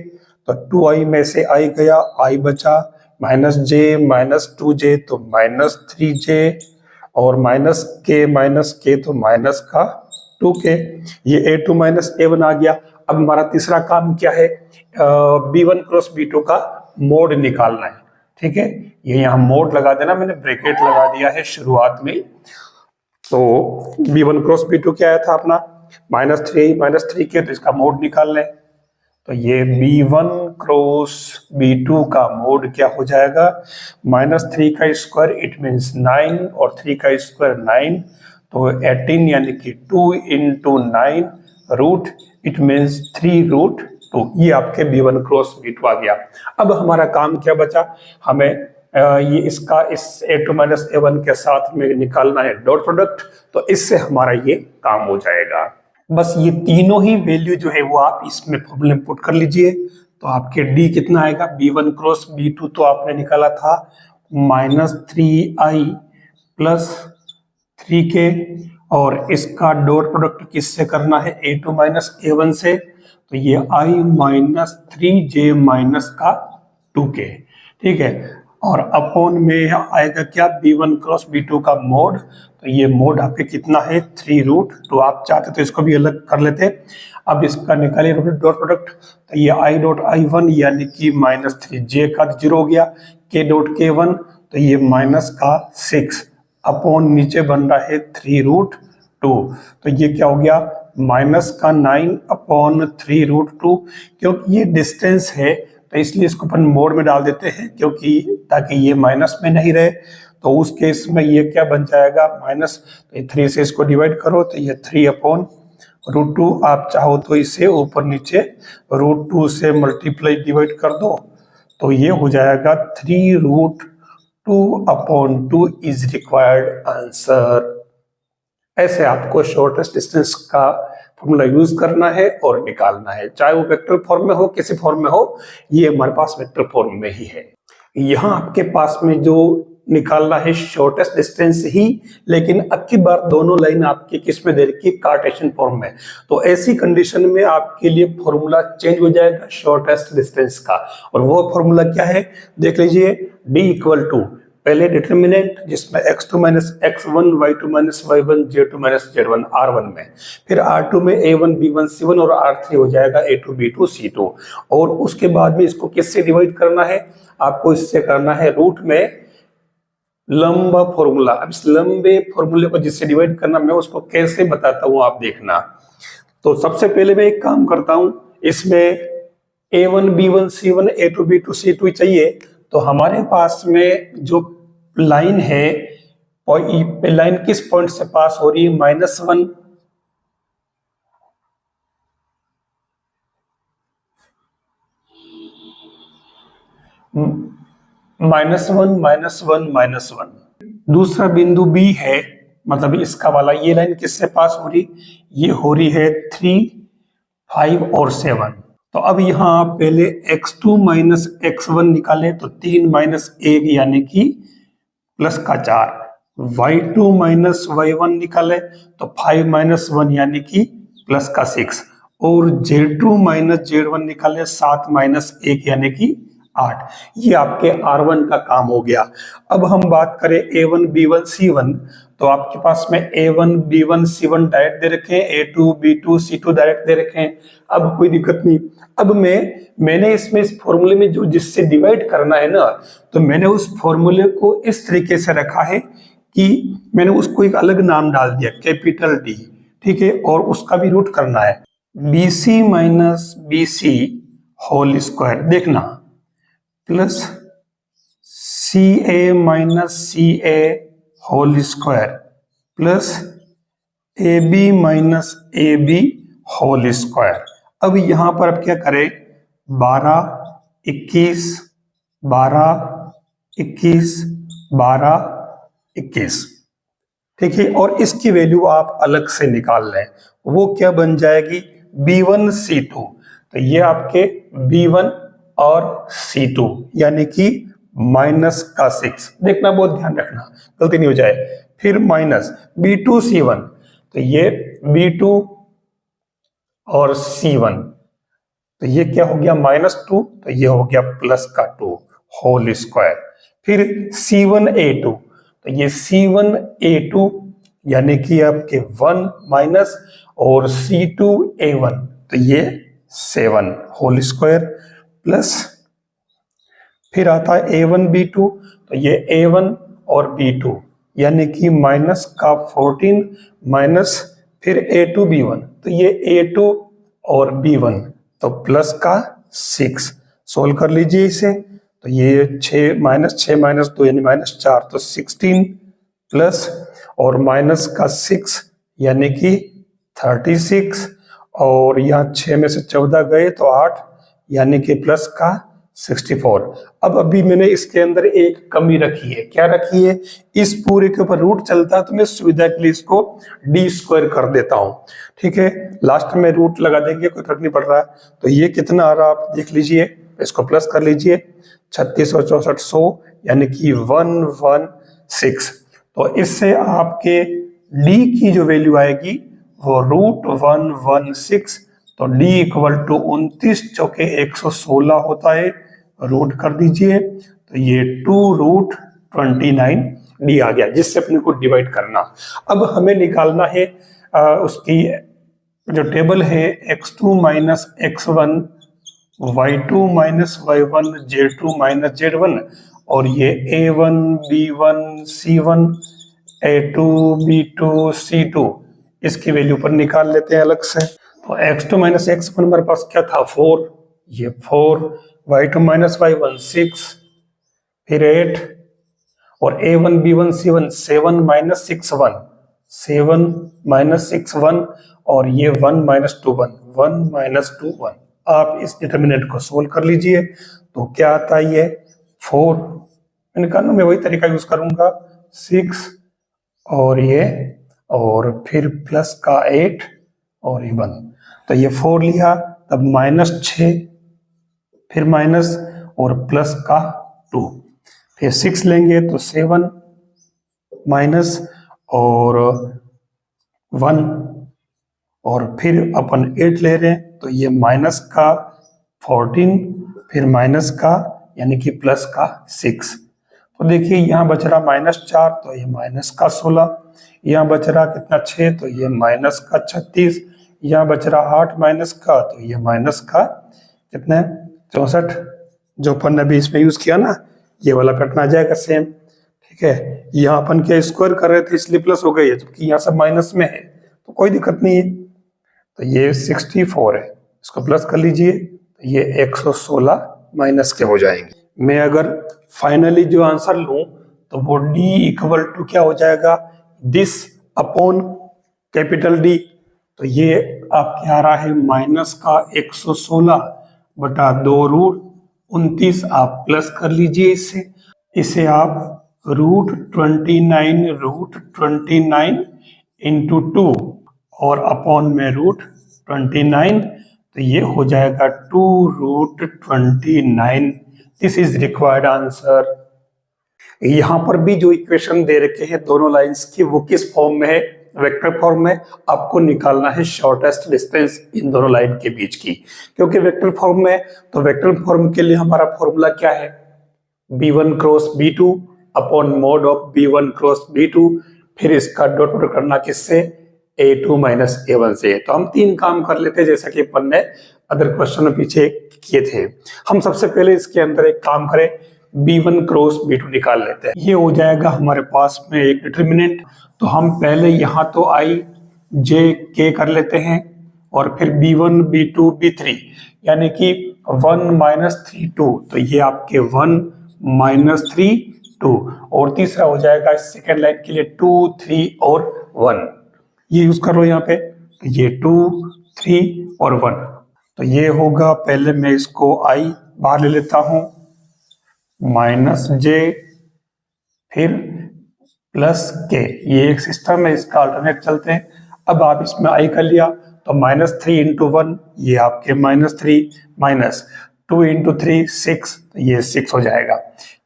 तो 2i में से i गया, i बचा, माइनस जे माइनस 2j तो माइनस 3j, और माइनस k तो माइनस का 2k। ये a2 माइनस a1 आ गया। अब हमारा तीसरा काम क्या है, b1 क्रॉस b2 का मोड निकालना है। ठीक है, ये यहाँ मोड लगा देना, मैंने ब्रैकेट लगा दिया है शुरुआत में। तो b1 क्रॉस b2 क्या आया था अपना, माइनस 3k, तो इसका मोड निकाल लें। तो ये b1 क्रॉस b2 का मोड क्या हो जाएगा, माइनस 3 का स्क्वायर इट मीन्स 9, और 3 का स्क्वायर 9, तो 18 यानी कि 2 into 9 root it means 3 root 2। ये आपके b1 क्रॉस b2 आ गया। अब हमारा काम क्या बचा, हमें ये इसका इस a2 माइनस a1 के साथ में निकालना है डॉट प्रोडक्ट, तो इससे हमारा ये काम हो जाएगा। बस ये तीनों ही वैल्यू जो है वो आप इसमें फॉर्मूले में पुट कर लीजिए। तो आपके d कितना आएगा, b1 क्रॉस b2 तो आपने निकाला था माइनस 3i प्लस 3k, और इसका डॉट प्रोडक्ट किससे करना है, a2 माइनस a1 से, तो ये i माइनस 3j माइनस का 2k। ठीक है, और अपॉन में आएगा क्या, b1 क्रॉस b2 का मोड, तो ये मोड आपके कितना है 3 रूट 2। आप चाहते तो इसको भी अलग कर लेते। अब इसका निकालिए डॉट प्रोडक्ट, तो ये i डॉट i1 यानी कि माइनस 3j का 0 हो गया, k डॉट k1 तो ये माइनस का 6 अपॉन नीचे बन रहा है 3 रूट 2, तो ये क्या हो गया माइनस का 9 अपॉन 3 रूट 2। क्योंकि ये डिस्टेंस है तो इसलिए इसको अपन मोड में डाल देते हैं, क्योंकि ताकि ये माइनस में नहीं रहे। तो उस केस में ये क्या बन जाएगा माइनस, तो 3 से इसको डिवाइड करो तो ये 3 अपॉन रूट 2। आप चाहो तो इसे ऊपर नीचे रूट 2 से मल्टीप्लाई डिवाइड कर दो, तो ये हो जाएगा 3 root 2 upon 2 is required answer. ऐसे आपको शॉर्टेस्ट डिस्टेंस का फॉर्मूला यूज करना है और निकालना है, चाहे वो वेक्टर फॉर्म में हो किसी फॉर्म में हो, ये हमारे पास वेक्टर फॉर्म में ही है। यहाँ आपके पास में जो निकालना है शॉर्टेस्ट डिस्टेंस ही, लेकिन अब की बार दोनों लाइन आपकी किस में दे रखी है, कार्टेशियन फॉर्म में। तो ऐसी कंडीशन में आपके लिए फॉर्मूला चेंज हो जाएगा शॉर्टेस्ट डिस्टेंस का, और वो फॉर्मूला क्या है देख लीजिए, d इक्वल टू पहले डिटर्मिनेंट जिसमें x2 minus x1, y2 minus y1, z2 minus z1 r1 में, फिर r2 में a1 b1 c1, और r3 हो जाएगा a2 b2 c2। और उसके बाद में इसको किससे डिवाइड करना है, आपको इससे करना है रूट में लंबा फॉर्मूला। अब इस लंबे फॉर्मूले को जिससे डिवाइड करना, मैं उसको कैसे बताता हूं आप देखना। तो सबसे पहले मैं एक काम करता हूं, इसमें a1 b1 c1 a2 b2 c2 चाहिए। तो हमारे पास में जो लाइन है, और लाइन किस पॉइंट से पास हो रही है, -1, -1। दूसरा बिंदु B है, मतलब इसका वाला, ये लाइन किससे पास हो रही, ये हो रही है 3, 5 और 7। तो अब यहाँ पहले x2 माइनस x1 निकाले, तो 3 माइनस 1 यानी कि प्लस का 4, y2 माइनस y1 निकाले तो 5 माइनस 1 यानी कि प्लस का 6, और z2 माइनस z1 निकाले 7 माइनस 1 यानी कि 8। ये आपके R1 का काम हो गया। अब हम बात करें A1 B1 C1, तो आपके पास में A1 B1 C1 डायरेक्ट दे रखे हैं, A2 B2 C2 डायरेक्ट दे रखे हैं। अब कोई दिक्कत नहीं। अब मैंने इसमें इस फॉर्मूले में जो जिससे डिवाइड करना है ना, तो मैंने उस फॉर्मूले को इस तरीके से रखा है कि मैंने उसको एक अलग नाम डाल दिया, कैपिटल D। ठीक है, और उसका भी रूट करना है, BC minus BC whole square, देखना, plus CA minus CA whole square, plus AB minus AB whole square. अब यहां पर अब क्या करें, 12, 21, 12, 21, 12, 21। ठीक है, और इसकी वैल्यू आप अलग से निकाल लें, वो क्या बन जाएगी, B1 C2। तो ये आपके B1 और C2 यानी कि माइनस का 6, देखना बहुत ध्यान रखना गलती नहीं हो जाए। फिर माइनस B2 C1, तो ये B2 और C1, तो ये क्या हो गया -2, तो ये हो गया प्लस का 2 होल स्क्वायर। फिर C1A2, तो ये C1A2 यानी कि आपके 1 माइनस, और C2A1 तो ये 7 होल स्क्वायर प्लस, फिर आता है A1B2, तो ये A1 और B2 यानी कि माइनस का 14 माइनस, फिर A2B1, तो ये A2 और B1 तो प्लस का 6। सोल्व कर लीजिए इसे, तो ये 6 माइनस 2 यानी -4, तो 16 प्लस, और माइनस का 6 यानी कि 36, और यहाँ 6 में से 14 गए तो 8 यानी कि प्लस का 64। अब अभी मैंने इसके अंदर एक कमी रखी है। क्या रखी है? इस पूरे के ऊपर रूट चलता है तो मैं सुविधा के लिए इसको d² कर देता हूं। ठीक है, लास्ट में रूट लगा देंगे, कोई फर्क नहीं पड़ रहा है। तो ये कितना आ रहा है आप देख लीजिए, इसको प्लस कर लीजिए, 36 और 64 100 यानी कि 116। तो इससे आपके d की जो वैल्यू आएगी वो √116, तो d इक्वल टू 29 चौके 116 होता है। रूट कर दीजिए, तो ये 2√29 डी आ गया, जिससे अपने को डिवाइड करना। अब हमें निकालना है उसकी जो टेबल है x2 minus x1, y2 minus y1, z2 minus z1, और ये a1 b1 c1 a2 b2 c2 इसकी वैल्यू पर निकाल लेते हैं अलग से। तो x2 माइनस x1 हमारे पास क्या था 4, ये 4, y2 माइनस y1 6, फिर 8, और a1 b1 c1 7 minus 6 1, 7 minus 6 1, और ये 1 माइनस 2 1, 1 माइनस 2 1। आप इस डिटर्मिनेंट को सोल्व कर लीजिए, तो क्या आता है ये 4, निकालने में वही तरीका यूज करूंगा, 6 और ये, और फिर प्लस का 8 और ये 1, तो ये 4 लिया, तब -6, फिर माइनस और प्लस का 2, फिर 6 लेंगे तो 7 माइनस और 1, और फिर अपन 8 ले रहे हैं, तो ये माइनस का 14, फिर माइनस का यानी कि प्लस का 6। तो देखिए यहाँ बच रहा -4, तो ये माइनस का 16, यहाँ बच रहा कितना 6, तो ये माइनस का 36, यहाँ बच रहा 8 माइनस का, तो ये माइनस का कितना 64, जो अपन ने अभी इसमें यूज किया ना, ये वाला पैटर्न आ जाएगा सेम। ठीक है, यहाँ अपन क्या स्क्वायर कर रहे थे इसलिए प्लस हो गई है, जबकि यहाँ सब माइनस में है, तो कोई दिक्कत नहीं है। तो ये 64 है, इसको प्लस कर लीजिए, तो ये 116 माइनस के हो जाएंगे। मैं अगर फाइनली जो आंसर लूं तो वो d इक्वल टू क्या हो जाएगा, दिस अपॉन कैपिटल D। तो ये आपके आ रहा है माइनस का 116 बटा 2√29, आप प्लस कर लीजिए इसे आप √29 इंटू 2 और अपॉन में √29, तो ये हो जाएगा 2√29। This is required answer. यहां पर भी जो इक्वेशन दे रखे हैं दोनों लाइंस की, वो किस फॉर्म में है, वेक्टर फॉर्म में। आपको निकालना है शॉर्टेस्ट डिस्टेंस इन दोनों लाइन के बीच की, क्योंकि वेक्टर फॉर्म में, तो वेक्टर फॉर्म के लिए हमारा फॉर्मूला क्या है, b1 cross b2 upon mod of b1 cross b2, फिर इसका डॉट प्रोडक्ट करना किससे, a2 माइनस a1 से। तो हम 3 काम कर लेते हैं, जैसा कि अपन ने अदर क्वेश्चन में पीछे किए थे। हम सबसे पहले इसके अंदर एक काम करें, b1 क्रॉस b2 निकाल लेते हैं। ये हो जाएगा हमारे पास में एक डिटर्मिनेंट। तो हम पहले यहाँ तो i j k कर लेते हैं, और फिर b1 b2 b3 यानी कि 1 माइनस 3 2, तो ये आपके 1 माइनस 3 2, और तीसरा हो जाएगा इस सेकेंड लाइन के लिए 2 3 और 1, ये यूज कर लो यहाँ पे, तो ये 2 3 और 1। तो ये होगा, पहले मैं इसको i बाहर ले लेता हूं, माइनस j फिर प्लस k, ये एक सिस्टम है, इसका अल्टरनेट चलते हैं। अब आप इसमें i कर लिया, तो -3 इंटू 1 ये आपके -3, माइनस 2 इंटू 3 6, तो ये 6 हो जाएगा।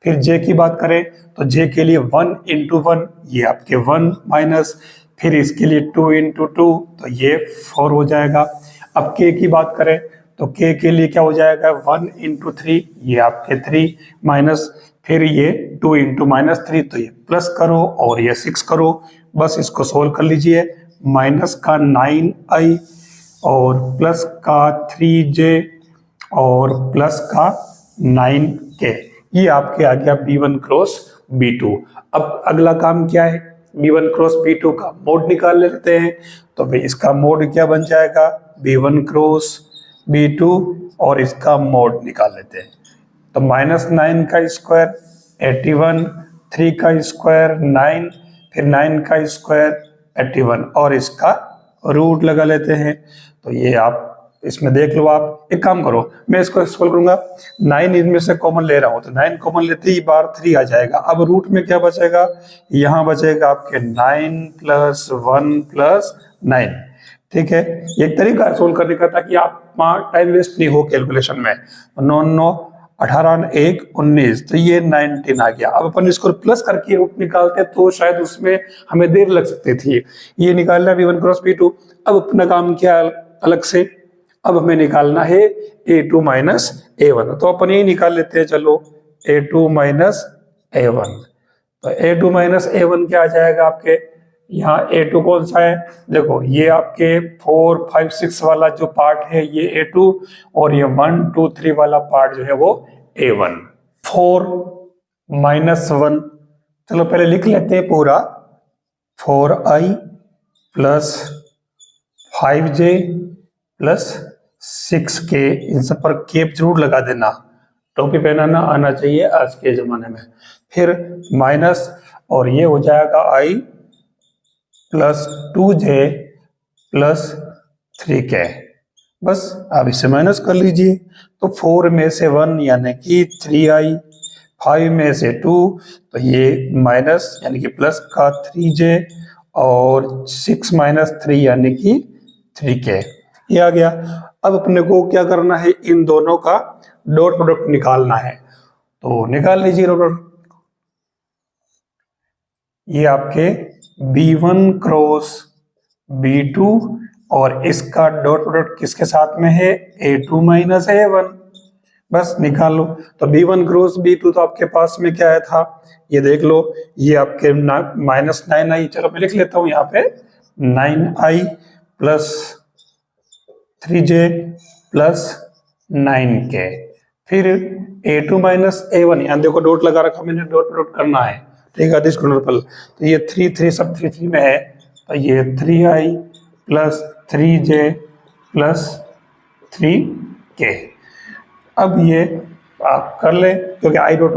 फिर j की बात करें तो j के लिए 1 इंटू 1 ये आपके 1 माइनस, फिर इसके लिए 2 इंटू 2, तो ये 4 हो जाएगा। अब k की बात करें तो k के लिए क्या हो जाएगा 1 इंटू 3, ये आपके 3 माइनस फिर ये 2 इंटू माइनस 3, तो ये प्लस करो और ये 6 करो, बस इसको सोल्व कर लीजिए। माइनस का 9i और प्लस का 3j और प्लस का 9k, ये आपके आ गया b1 क्रॉस b2। अब अगला काम क्या है, b1 क्रॉस b2 का मोड निकाल लेते हैं। तो भाई इसका मोड क्या बन जाएगा b1 क्रॉस b2 और इसका मोड निकाल लेते हैं। तो -9 का स्क्वायर 81, 3 का स्क्वायर 9, फिर 9 का स्क्वायर 81 और इसका रूट लगा लेते हैं। तो ये आप इसमें देख लो, आप एक काम करो, मैं इसको सोल्व करूंगा। 9 इनमें से कॉमन ले रहा हूं, तो 9 कॉमन लेते ही बार 3 आ जाएगा। अब रूट में क्या बचेगा, यहाँ बचेगा आपके 9 + 1 + 9। ठीक है, एक तरीका है सोल्व करने का ताकि आप टाइम वेस्ट नहीं हो कैलकुलेशन में। 9 9 18 1 19, तो ये 19 आ गया। अब अपन इसको प्लस करके रूट निकालते तो शायद उसमें हमें देर लग सकती थी। ये निकालना b1 क्रॉस b2। अब अपना काम क्या अलग से, अब हमें निकालना है a2 माइनस a1, तो अपन यही निकाल लेते हैं। चलो a2 माइनस a1, तो a2 माइनस a1 क्या आ जाएगा आपके, यहाँ a2 कौन सा है, देखो ये आपके 4 5 6 वाला जो पार्ट है ये a2 और ये 1 2 3 वाला पार्ट जो है वो a1। 4 माइनस 1, चलो पहले लिख लेते हैं पूरा, 4i plus 5j plus 6k, इन सब पर केप जरूर लगा देना, टोपी पहनाना आना चाहिए आज के जमाने में। फिर माइनस और ये हो जाएगा i plus 2j plus 3k, बस आप इसे माइनस कर लीजिए। तो 4 में से 1 यानी कि 3i, 5 में से 2 तो ये माइनस यानी कि प्लस का 3j और 6 माइनस 3 यानी कि 3k, ये आ गया। अब अपने को क्या करना है, इन दोनों का डॉट प्रोडक्ट निकालना है, तो निकाल लीजिए डॉट प्रोडक्ट। ये आपके b1 क्रॉस b2 और इसका डॉट प्रोडक्ट किसके साथ में है, a2 माइनस a1, बस निकाल लो। तो b1 क्रॉस b2 तो आपके पास में क्या है था, ये देख लो, ये आपके -9i, चलो मैं लिख लेता हूं यहाँ पे 9i plus 3j plus 9k, फिर a2 माइनस a1, यहाँ देखो डॉट लगा रखा मैंने, डॉट प्रोडक्ट करना है, ठीक है, गुणनफल। तो ये 3 3 सब 3 3 में है, तो ये 3i plus 3j plus 3k। अब ये आप कर ले, क्योंकि i dot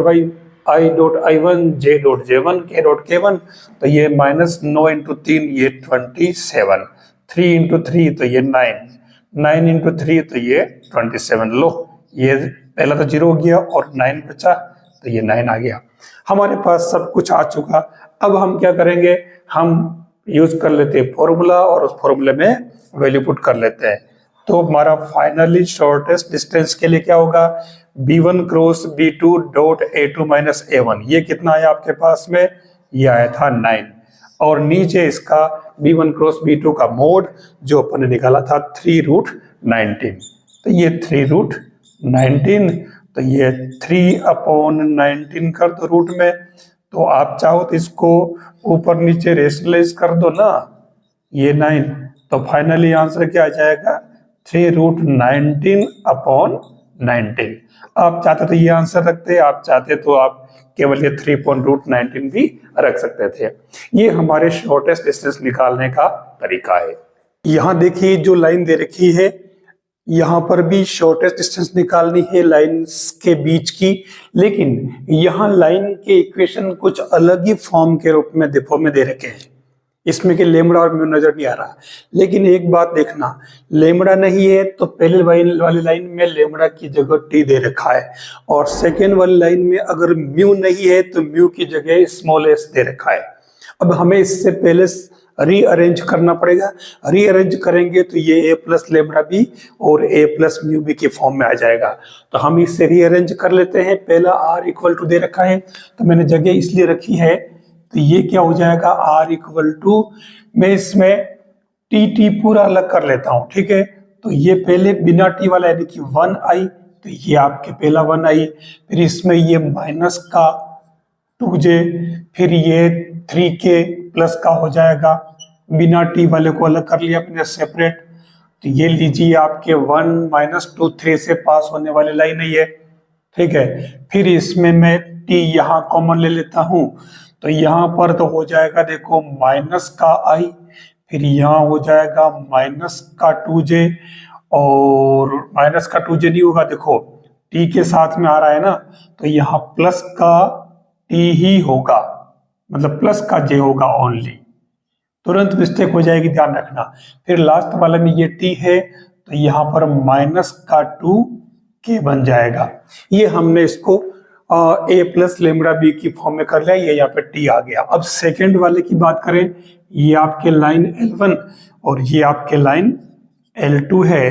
i1 j dot j1 k dot k1, तो ये -9 इंटू 3 ये 27, 3 इंटू 3 तो ये 9, 9 इंटू 3 तो ये 27। लो ये पहला तो 0 हो गया और 9 बचा, तो ये 9 आ गया। हमारे पास सब कुछ आ चुका। अब हम क्या करेंगे, हम यूज कर लेते हैं फॉर्मूला और उस फॉर्मूले में वैल्यू पुट कर लेते हैं। तो हमारा फाइनली शॉर्टेस्ट डिस्टेंस के लिए क्या होगा, b1 cross b2 dot a2 minus a1, ये कितना आया आपके पास में, ये आया था 9, और नीचे इसका b1 क्रॉस b2 का मोड जो अपन ने निकाला था 3√19, तो ये 3√19, तो ये 3/19 कर दो रूट में। तो आप चाहो तो इसको ऊपर नीचे रेशनलाइज कर दो ना, ये 9, तो फाइनली आंसर क्या आ जाएगा 3√19/19। आप चाहते तो ये आंसर रखते, आप चाहते तो आप केवल ये 3.19 भी रख सकते थे। ये हमारे शॉर्टेस्ट डिस्टेंस निकालने का तरीका है। यहाँ देखिए जो लाइन दे रखी है, यहाँ पर भी शॉर्टेस्ट डिस्टेंस निकालनी है लाइंस के बीच की, लेकिन यहाँ लाइन के इक्वेशन कुछ अलग ही फॉर्म के रूप में दे रखे हैं। इसमें कि लेमड़ा और म्यू नजर नहीं आ रहा, लेकिन एक बात देखना, लेमड़ा नहीं है तो पहले वाली लाइन में लेमड़ा की जगह टी दे रखा है, और सेकेंड वाली लाइन में अगर म्यू नहीं है तो म्यू की जगह स्मॉल एस दे रखा है। अब हमें इससे पहले रीअरेंज करना पड़ेगा, रीअरेंज करेंगे तो ये a प्लस लेमड़ा बी और a प्लस म्यू बी के फॉर्म में आ जाएगा। तो हम इससे रीअरेंज कर लेते हैं। पहला r इक्वल टू दे रखा है, तो मैंने जगह इसलिए रखी है, तो ये क्या हो जाएगा r इक्वल टू, मैं इसमें टी पूरा अलग कर लेता हूं, ठीक है, तो ये पहले बिना टी वाला यानी कि 1i, तो ये आपके पहला 1i, फिर इसमें ये माइनस का 2j, फिर ये 3k प्लस का हो जाएगा, बिना टी वाले को अलग कर लिया अपने सेपरेट। तो ये लीजिए आपके 1 - 2 3 से पास होने वाली लाइन है ये, ठीक है। फिर इसमें मैं टी यहाँ कॉमन ले लेता हूँ, तो यहाँ पर तो हो जाएगा देखो माइनस का i, फिर यहाँ हो जाएगा माइनस का 2j, और माइनस का 2j नहीं होगा, देखो टी के साथ में आ रहा है ना, तो यहाँ प्लस का टी ही होगा, मतलब प्लस का j होगा ओनली, तुरंत मिस्टेक हो जाएगी, ध्यान रखना। फिर लास्ट वाले में ये टी है, तो यहाँ पर माइनस का 2k बन जाएगा। ये हमने इसको a प्लस लेमड़ा बी की फॉर्म में कर लिया, ये यहाँ पे टी आ गया। अब सेकेंड वाले की बात करें, ये आपके लाइन L1 और ये आपके लाइन L2 है,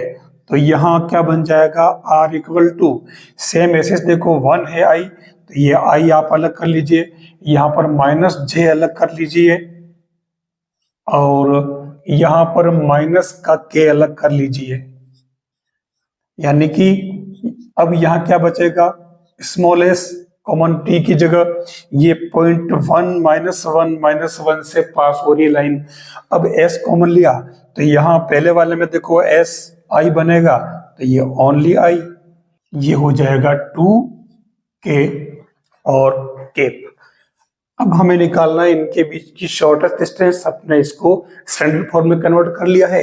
तो यहाँ क्या बन जाएगा, R equal to same as, देखो 1 है I, तो ये I आप अलग कर लीजिए, यहाँ पर माइनस j अलग कर लीजिए, और यहाँ पर माइनस का k अलग कर लीजिए, यानी कि अब यहाँ क्या बचेगा, स्मॉल s कॉमन t की जगह ये पॉइंट 1 - 1 - 1 से पास हो रही लाइन। अब s कॉमन लिया, तो यहाँ पहले वाले में देखो s i बनेगा, तो ये ओनली i, ये हो जाएगा 2k और k। अब हमें निकालना है इनके बीच की शॉर्टेस्ट डिस्टेंस, अपने इसको स्टैंडर्ड फॉर्म में कन्वर्ट कर लिया है।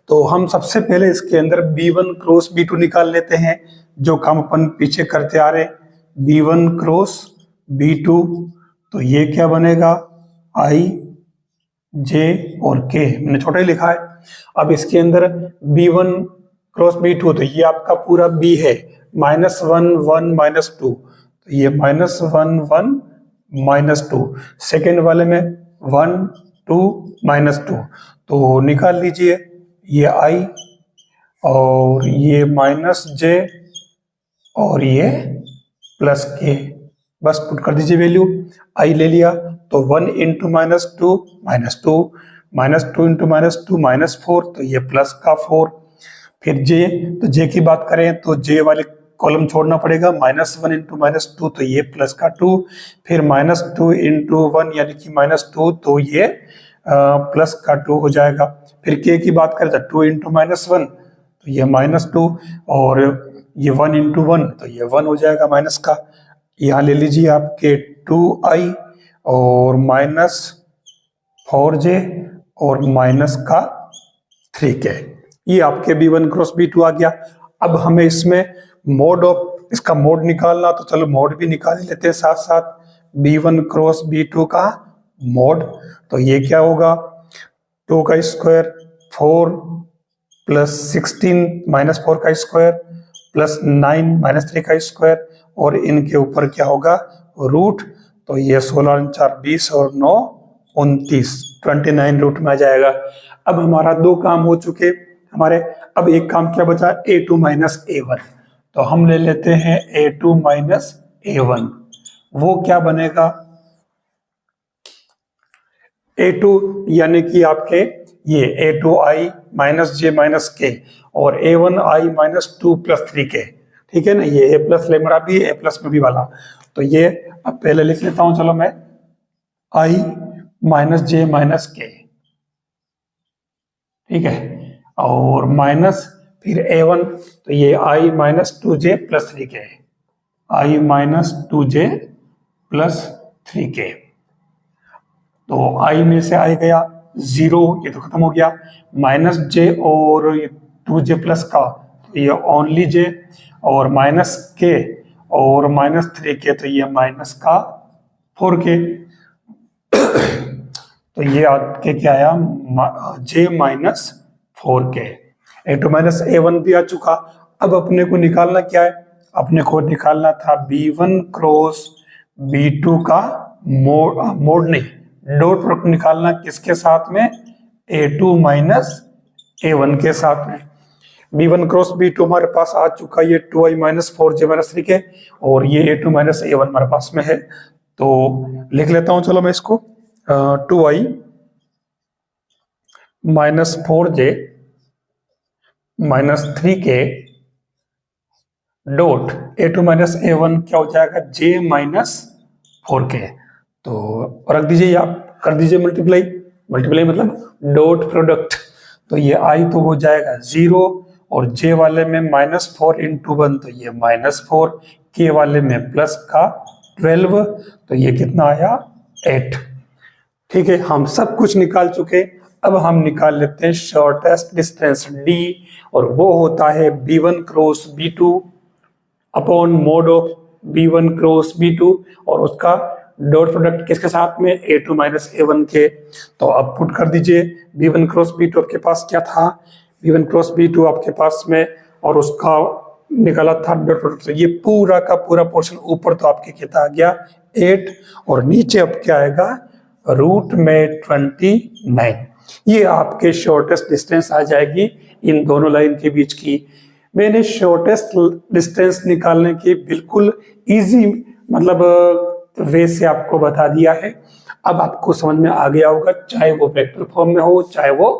तो हम सबसे पहले इसके अंदर b1 क्रॉस b2 निकाल लेते हैं, जो काम अपन पीछे करते आ रहे हैं, b1 क्रॉस b2, तो ये क्या बनेगा, i j और k, मैंने छोटा ही लिखा है। अब इसके अंदर b1 क्रॉस b2, तो ये आपका पूरा b है, -1 1 -2, तो ये -1 1 -2, सेकेंड वाले में 1 2 -2, तो निकाल लीजिए, ये i और ये -j और ये प्लस k, बस पुट कर दीजिए वैल्यू, i ले लिया, तो 1 × -2 -2 -2 × -2 -4, तो ये प्लस का 4, फिर j, तो j की बात करें तो j वाले कॉलम छोड़ना पड़ेगा, -1 × -2, तो ये प्लस का 2, फिर -2 × 1 यानी कि -2, तो ये प्लस का 2 हो जाएगा। फिर k की बात करें तो 2 × -1, तो ये -2, और ये 1 × 1, तो ये 1 हो जाएगा माइनस का। यहाँ ले लीजिए आपके 2i और -4j और माइनस का 3k, ये आपके b1 क्रॉस b2 आ गया। अब हमें इसमें मोड ऑफ इसका मोड निकालना, तो चलो मोड भी निकाल लेते हैं साथ साथ, b1 क्रॉस b2 का मोड, तो ये क्या होगा, 2 का स्क्वायर 4 प्लस 16 -4 का स्क्वायर प्लस 9 -3 का स्क्वायर, और इनके ऊपर क्या होगा, रूट, तो ये 16 × 4 20 और 9 29, 29 रूट में आ जाएगा। अब हमारा दो काम हो चुके हमारे, अब एक काम क्या बचा, a2 - a1, तो हम ले लेते हैं a2 - a1, वो क्या बनेगा, a2 यानी कि आपके ये a2i -j -k और a1i -2 + 3k, ठीक है ना, ये a प्लस लेमड़ा भी, a प्लस में भी वाला, तो ये अब पहले लिख लेता हूं, चलो मैं i -j -k, ठीक है, और माइनस फिर a1, तो ये i -2j + 3k, i -2j + 3k, तो i में से i गया 0, ये तो खत्म हो गया, -j और 2j प्लस का, तो ये ओनली j, और -k और -3k, तो ये माइनस का 4k, तो ये आपके क्या आया, j -4k, a2 - a1 भी आ चुका। अब अपने को निकालना क्या है, अपने को निकालना था b1 क्रॉस b2 का मोड नहीं, डॉट प्रोडक्ट निकालना, किसके साथ में, a2 - a1 के साथ में। b1 क्रॉस b2 हमारे पास आ चुका, ये 2i -4j -3k, और ये a2 - a1 हमारे पास में है, तो लिख लेता हूं, चलो मैं इसको 2i -4j -3 के डॉट a2 माइनस a1 क्या हो जाएगा, j माइनस 4k। तो रख दीजिए, आप कर दीजिए मल्टीप्लाई। मल्टीप्लाई मतलब डॉट प्रोडक्ट, तो ये i तो हो जाएगा 0 और j वाले में -4 इंटू 1 तो ये -4, k वाले में प्लस का 12 तो ये कितना आया 8। ठीक है, हम सब कुछ निकाल चुके। अब हम निकाल लेते हैं शॉर्टेस्ट डिस्टेंस d, और वो होता है b1 cross b2 upon mod of b1 cross b2, और उसका डॉट प्रोडक्ट किसके साथ में, a2 माइनस a1 के। तो अब पुट कर दीजिए b1 क्रॉस b2 आपके पास क्या था, b1 क्रॉस b2 आपके पास में, और उसका निकाला था डॉट प्रोडक्ट। तो ये पूरा का पूरा पोर्शन ऊपर तो आपके कितना आ गया 8, और नीचे अब क्या आएगा रूट में 29। ये आपके शॉर्टेस्ट डिस्टेंस आ जाएगी इन दोनों लाइन के बीच की। मैंने शॉर्टेस्ट डिस्टेंस निकालने की बिल्कुल इजी मतलब वे से आपको बता दिया है। अब आपको समझ में आ गया होगा, चाहे वो वेक्टर फॉर्म में हो चाहे वो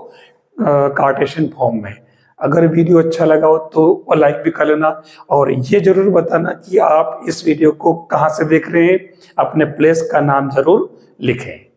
कार्टेशियन फॉर्म में। अगर वीडियो अच्छा लगा हो तो लाइक भी कर लेना, और ये जरूर बताना कि आप इस वीडियो को कहाँ से देख रहे हैं, अपने प्लेस का नाम जरूर लिखें।